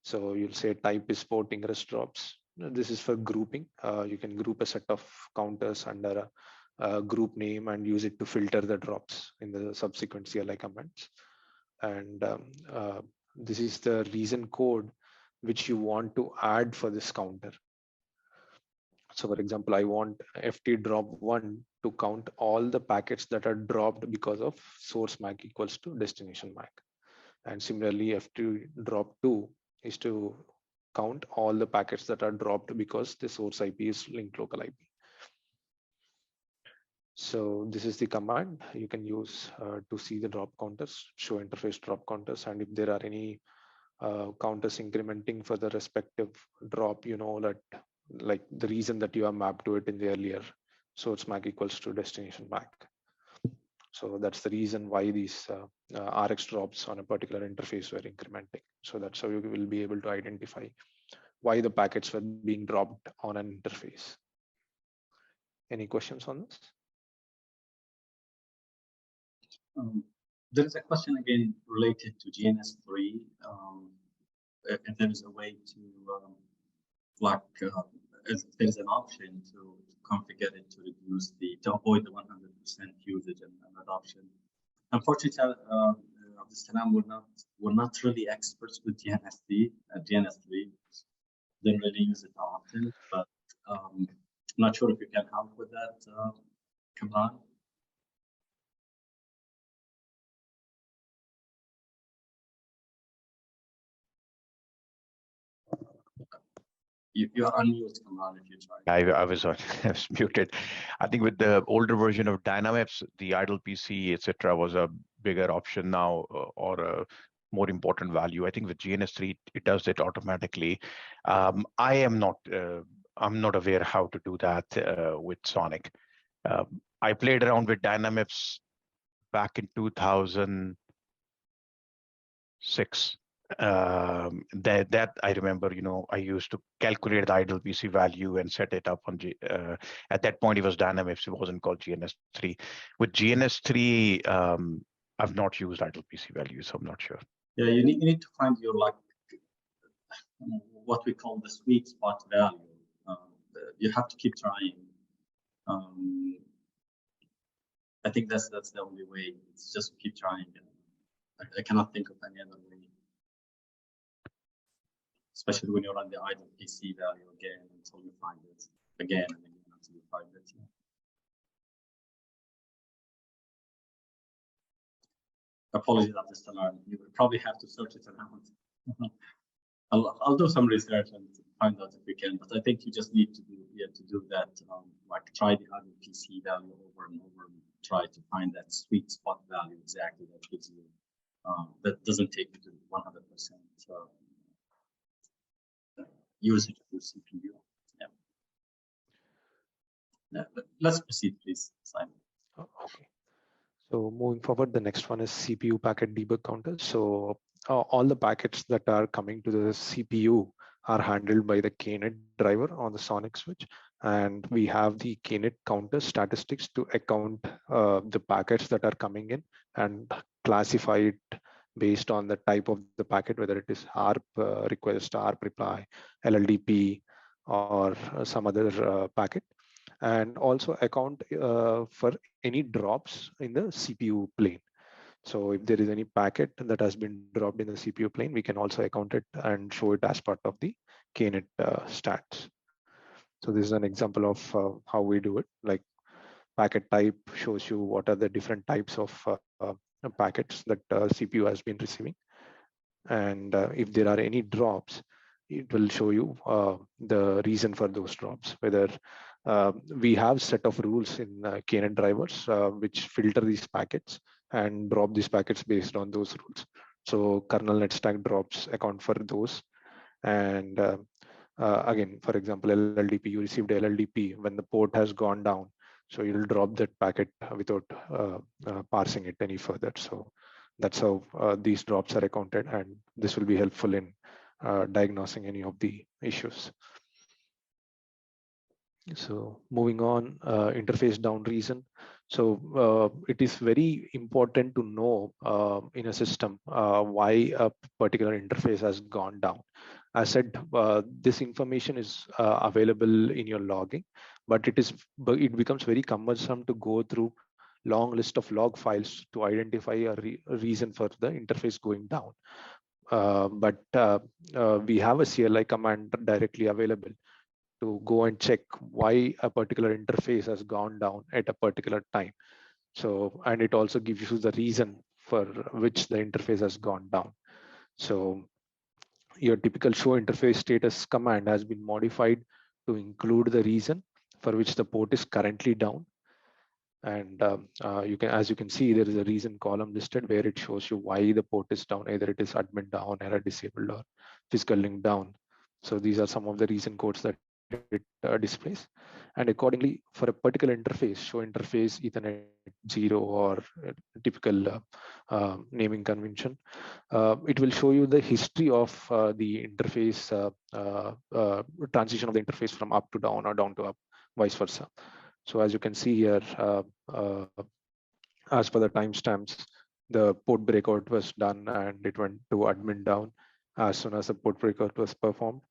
So you'll say type is port ingress drops. This is for grouping. You can group a set of counters under a group name and use it to filter the drops in the subsequent CLI commands. And this is the reason code which you want to add for this counter. So for example, I want FT drop 1 to count all the packets that are dropped because of source MAC equals to destination MAC. And similarly, FT drop 2 is to count all the packets that are dropped because the source IP is linked local IP. So this is the command you can use to see the drop counters, show interface drop counters. And if there are any counters incrementing for the respective drop, you know that like the reason that you have mapped to it in the earlier source MAC equals to destination MAC. So that's the reason why these RX drops on a particular interface were incrementing. So that's how you will be able to identify why the packets were being dropped on an interface. Any questions on this? There is a question again related to GNS3. If there is a way to if there's an option to configure it to reduce to avoid the 100% usage and adoption. Unfortunately, we're not really experts with GNS3. Didn't really use it often, but I'm not sure if you can help with that, Kamran. You are unmuted, Kamran, if you try. I was muted. I think with the older version of Dynamaps, the idle PC, etc., was a bigger option now, or more important value. I think with GNS3, it does it automatically. I'm not aware how to do that with SONiC. I played around with Dynamips back in 2006. That I remember, I used to calculate the idle PC value and set it up on at that point it was Dynamips, it wasn't called GNS3. With GNS3, I've not used idle PC value, so I'm not sure. Yeah, you need to find your what we call the sweet spot value. You have to keep trying. I think that's the only way. It's just keep trying. I cannot think of any other way. Especially when you're on the idle PC value again until you find it again and again until you find it. Yeah. Apologies, I'm just alarmed. You will probably have to search it around. I'll do some research and find out if we can, but I think you just need to do that. Try the idle PC value over and over and try to find that sweet spot value exactly that gives you that doesn't take you to 100% usage of your CPU. Yeah. Let's proceed, please, Simon. Okay. So moving forward, the next one is CPU packet debug counter. So all the packets that are coming to the CPU are handled by the KNet driver on the SONiC switch. And we have the KNet counter statistics to account the packets that are coming in and classify it based on the type of the packet, whether it is ARP request, ARP reply, LLDP, or some other packet. And also account for any drops in the CPU plane. So if there is any packet that has been dropped in the CPU plane, we can also account it and show it as part of the KNet stats. So this is an example of how we do it. Like packet type shows you what are the different types of packets that CPU has been receiving. And if there are any drops, it will show you the reason for those drops, whether we have set of rules in KNet drivers which filter these packets and drop these packets based on those rules. So kernel net stack drops account for those. And again, for example, LLDP, you received LLDP when the port has gone down. So you'll drop that packet without parsing it any further. So that's how these drops are accounted, and this will be helpful in diagnosing any of the issues. So moving on, interface down reason. So it is very important to know in a system why a particular interface has gone down. I said this information is available in your logging, but it becomes very cumbersome to go through long list of log files to identify a reason for the interface going down. But we have a CLI command directly available to go and check why a particular interface has gone down at a particular time. So, and it also gives you the reason for which the interface has gone down. So your typical show interface status command has been modified to include the reason for which the port is currently down. And as you can see, there is a reason column listed where it shows you why the port is down. Either it is admin down, error disabled, or physical link down. So these are some of the reason codes that it displays. And accordingly, for a particular interface, show interface Ethernet 0 or typical naming convention, it will show you the history of the interface, transition of the interface from up to down or down to up, vice versa. So as you can see here, as per the timestamps, the port breakout was done and it went to admin down as soon as the port breakout was performed.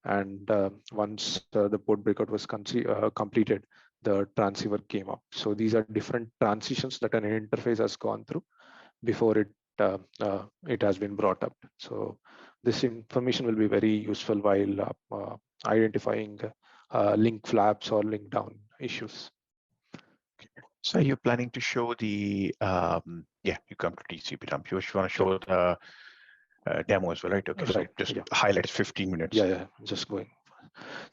And once the port breakout was completed, the transceiver came up. So these are different transitions that an interface has gone through before it has been brought up. So this information will be very useful while identifying link flaps or link down issues. So you're planning to show the, you come to TCP dump. You want to show the demo as well, right? Okay, right. So just highlight 15 minutes. Yeah, just going.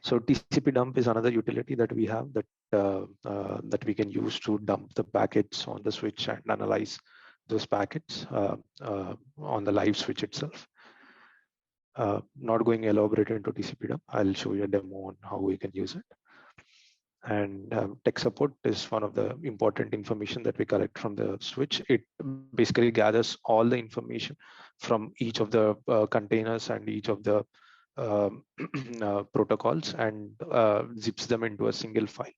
So TCP dump is another utility that we have that we can use to dump the packets on the switch and analyze those packets on the live switch itself. Not going elaborate into TCP dump. I'll show you a demo on how we can use it. And tech support is one of the important information that we collect from the switch. It basically gathers all the information from each of the containers and each of the protocols and zips them into a single file,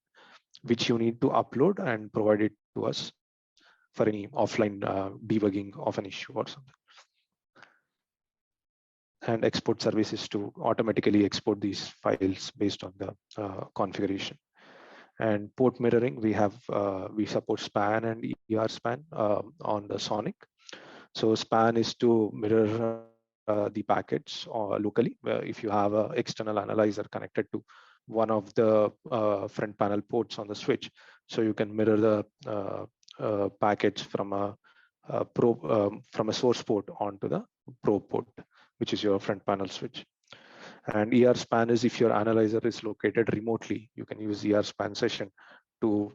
which you need to upload and provide it to us for any offline debugging of an issue or something. And export services to automatically export these files based on the configuration. And port mirroring, we support SPAN and ER SPAN on the SONiC. So SPAN is to mirror the packets locally, where if you have an external analyzer connected to one of the front panel ports on the switch, so you can mirror the packets from a source port onto the probe port, which is your front panel switch. And ER span is if your analyzer is located remotely, you can use ER span session to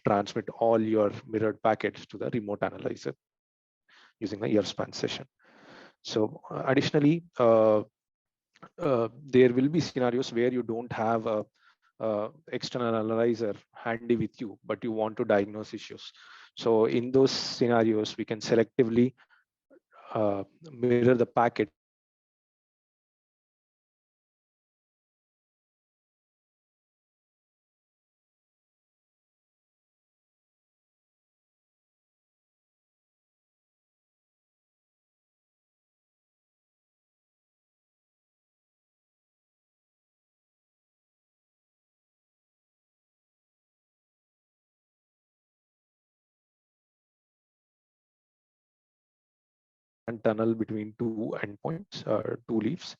transmit all your mirrored packets to the remote analyzer using the ER span session. So additionally, there will be scenarios where you don't have a external analyzer handy with you, but you want to diagnose issues. So in those scenarios, we can selectively mirror the packet and tunnel between two endpoints, two leaves.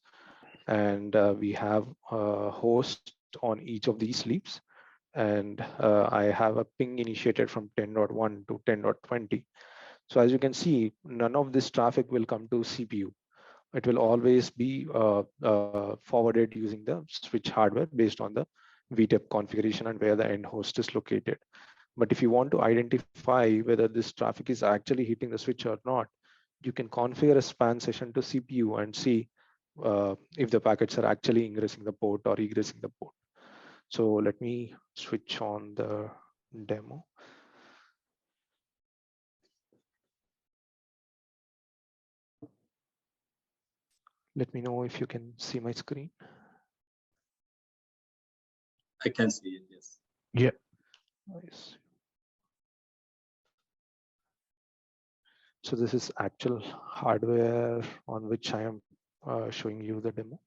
And we have a host on each of these leaves. And I have a ping initiated from 10.1 to 10.20. So as you can see, none of this traffic will come to CPU. It will always be forwarded using the switch hardware based on the VTAP configuration and where the end host is located. But if you want to identify whether this traffic is actually hitting the switch or not, you can configure a span session to CPU and see if the packets are actually ingressing the port or egressing the port. So let me switch on the demo. Let me know if you can see my screen. I can see it, yes. Yeah. Nice. So this is actual hardware on which I am showing you the demo.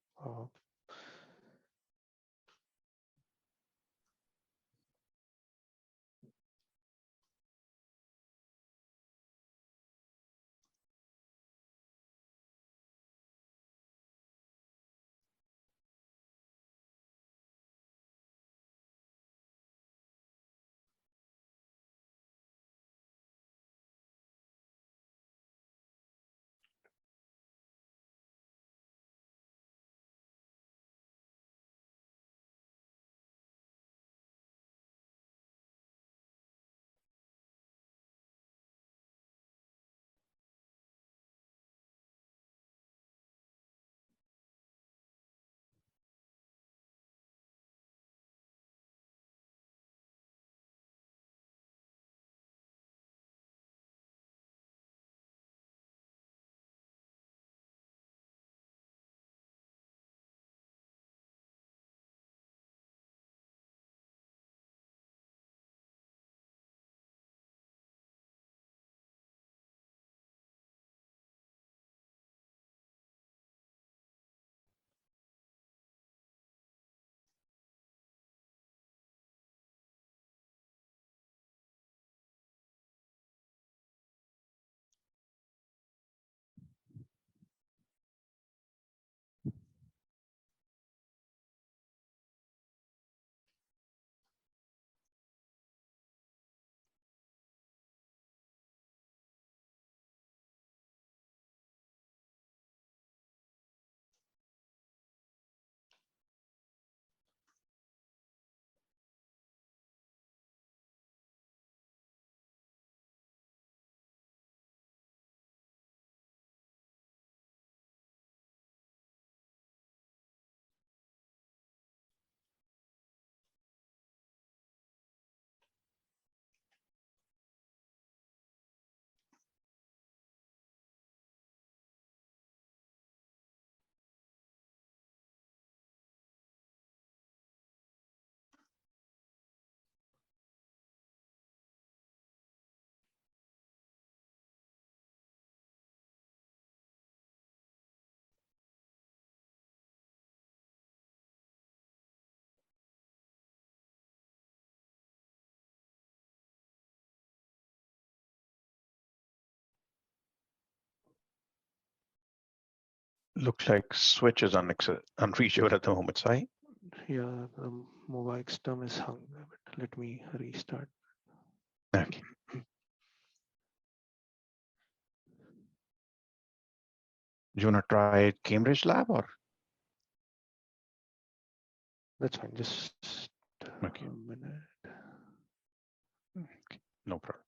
Looks like switch is unreachable at the moment, right? Yeah, the MOVX term is hung, but let me restart. Okay. Do you want to try Cambridge Lab or? That's fine. Just Okay. a minute. Okay. No problem.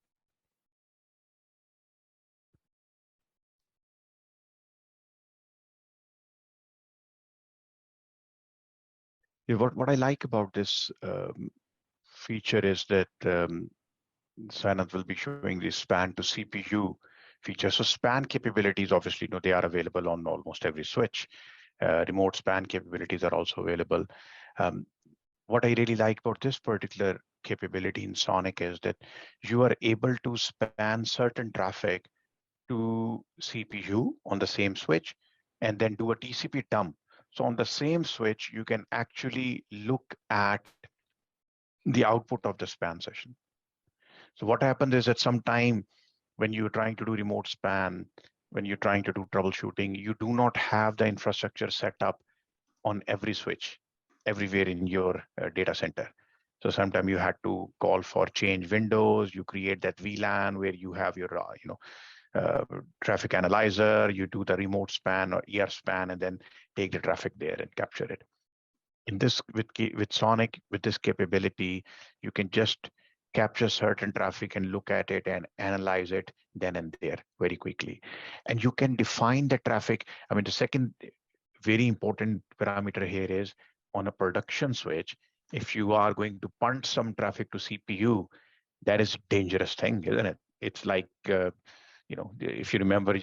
Yeah, what I like about this feature is that Sanath will be showing the span to CPU feature. So span capabilities, obviously, they are available on almost every switch. Remote span capabilities are also available. What I really like about this particular capability in SONiC is that you are able to span certain traffic to CPU on the same switch and then do a TCP dump. So on the same switch, you can actually look at the output of the span session. So what happens is that sometime when you're trying to do remote span, when you're trying to do troubleshooting, you do not have the infrastructure set up on every switch, everywhere in your data center. So sometimes you had to call for change windows, you create that VLAN where you have your, traffic analyzer, you do the remote span or ER span, and then take the traffic there and capture it. In this, with SONiC, with this capability, you can just capture certain traffic and look at it and analyze it then and there very quickly. And you can define the traffic. I mean, the second very important parameter here is on a production switch, if you are going to punt some traffic to CPU, that is a dangerous thing, isn't it? It's like, if you remember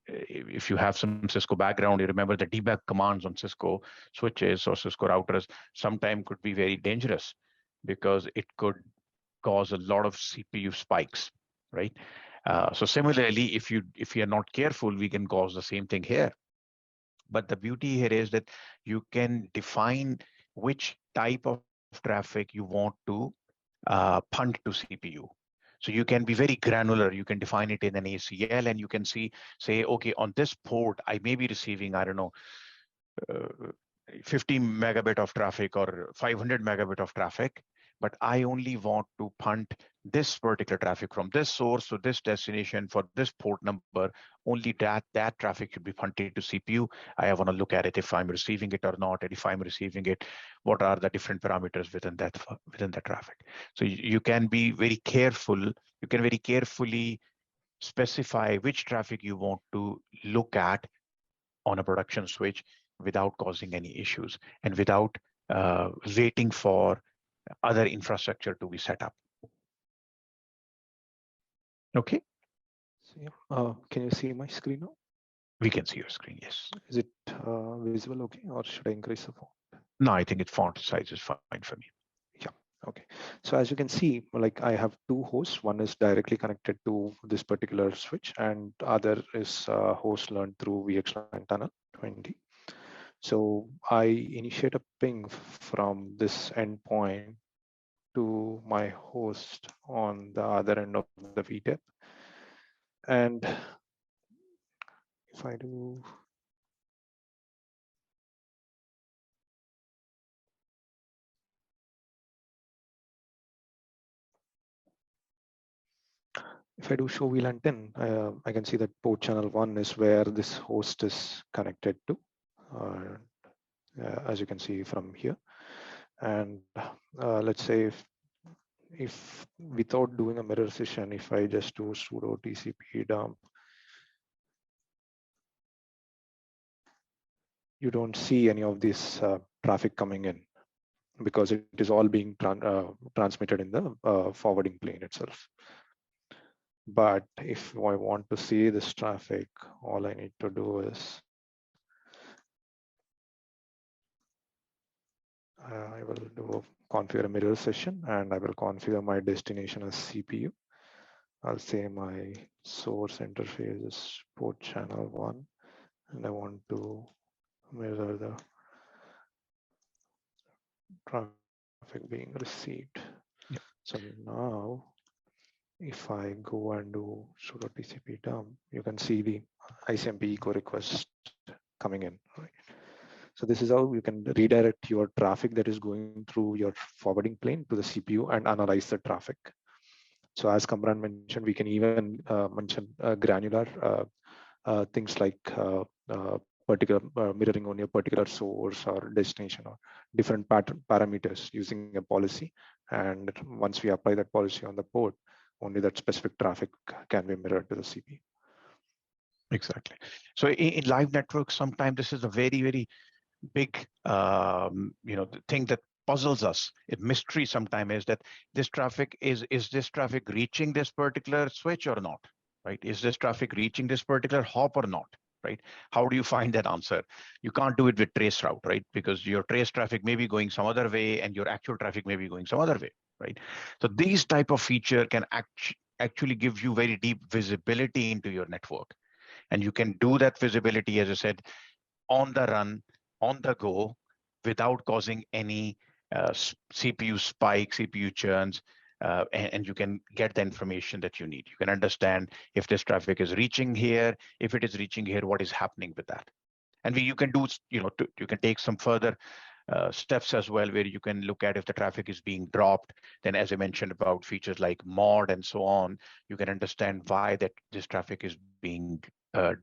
if you have some Cisco background, you remember the debug commands on Cisco switches or Cisco routers sometimes could be very dangerous because it could cause a lot of CPU spikes, right? So similarly, if you are not careful, we can cause the same thing here. But the beauty here is that you can define which type of traffic you want to punt to CPU. So you can be very granular. You can define it in an ACL and you can say, okay, on this port, I may be receiving, I don't know, 50 megabit of traffic or 500 megabit of traffic, but I only want to punt this particular traffic from this source to this destination for this port number. Only that traffic should be punted to CPU. I want to look at it if I'm receiving it or not, and if I'm receiving it, what are the different parameters within that traffic. So you can be very careful. You can very carefully specify which traffic you want to look at on a production switch without causing any issues and without waiting for other infrastructure to be set up. Okay. So, yeah. Can you see my screen now? We can see your screen, yes. Is it visible okay, or should I increase the font? No, I think its font size is fine for me. Yeah, okay. So as you can see, like I have two hosts. One is directly connected to this particular switch and other is host learned through VXLAN tunnel 20. So I initiate a ping from this endpoint to my host on the other end of the VTAP. And if I do, show VLAN 10, I can see that port channel 1 is where this host is connected to, as you can see from here. And let's say if without doing a mirror session, if I just do sudo TCP dump, you don't see any of this traffic coming in because it is all being transmitted in the forwarding plane itself. But if I want to see this traffic, all I need to do is I will do configure a mirror session and I will configure my destination as CPU. I'll say my source interface is port channel 1 and I want to mirror the traffic being received. Yep. So now if I go and do sudo TCP dump, you can see the ICMP echo request coming in. Right? So this is how you can redirect your traffic that is going through your forwarding plane to the CPU and analyze the traffic. So as Kamran mentioned, we can even mention granular things like particular mirroring on your particular source or destination or different parameters using a policy. And once we apply that policy on the port, only that specific traffic can be mirrored to the CPU. Exactly. So in live networks, sometimes this is a very, very big, the thing that puzzles us. A mystery sometimes is that this traffic is this traffic reaching this particular switch or not, right? Is this traffic reaching this particular hop or not, right? How do you find that answer? You can't do it with trace route, right? Because your trace traffic may be going some other way and your actual traffic may be going some other way, right? So these type of feature can actually give you very deep visibility into your network. And you can do that visibility, as I said, on the run, on the go, without causing any CPU spike, CPU churns, and you can get the information that you need. You can understand if this traffic is reaching here, if it is reaching here, what is happening with that. And you can do, you can take some further steps as well, where you can look at if the traffic is being dropped. Then, as I mentioned about features like mod and so on, you can understand why that this traffic is being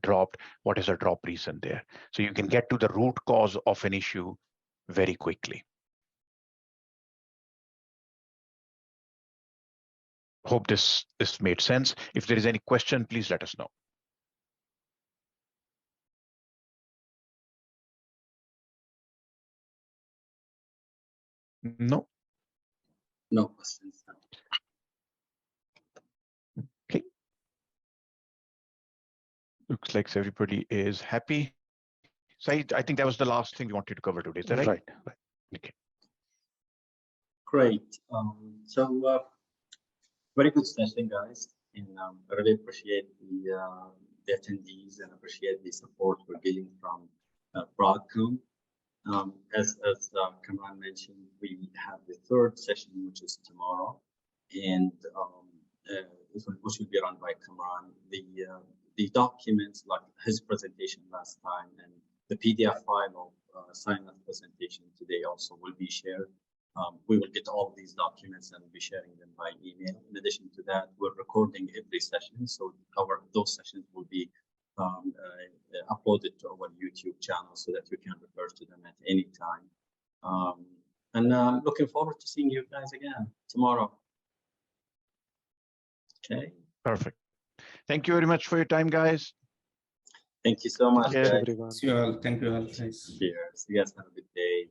dropped, what is the drop reason there. So you can get to the root cause of an issue very quickly. Hope this made sense. If there is any question, please let us know. No. No questions. Okay. Looks like everybody is happy. Saeed, I think that was the last thing we wanted to cover today. Is that right? Right. Okay. Great. So very good session, guys. And I really appreciate the attendees and appreciate the support we're getting from Broadcom. As Kamran mentioned, we have the third session, which is tomorrow, and which will be run by Kamran. The documents, like his presentation last time, and the PDF file of sign-up presentation today also will be shared. We will get all of these documents and be sharing them by email. In addition to that, we're recording every session, so those sessions will be uploaded to our YouTube channel so that you can refer to them at any time. And looking forward to seeing you guys again tomorrow. Okay. Perfect. Thank you very much for your time, guys. Thank you so much. Thanks, everyone. See you all. Thank you all, guys. Cheers. You guys have a good day.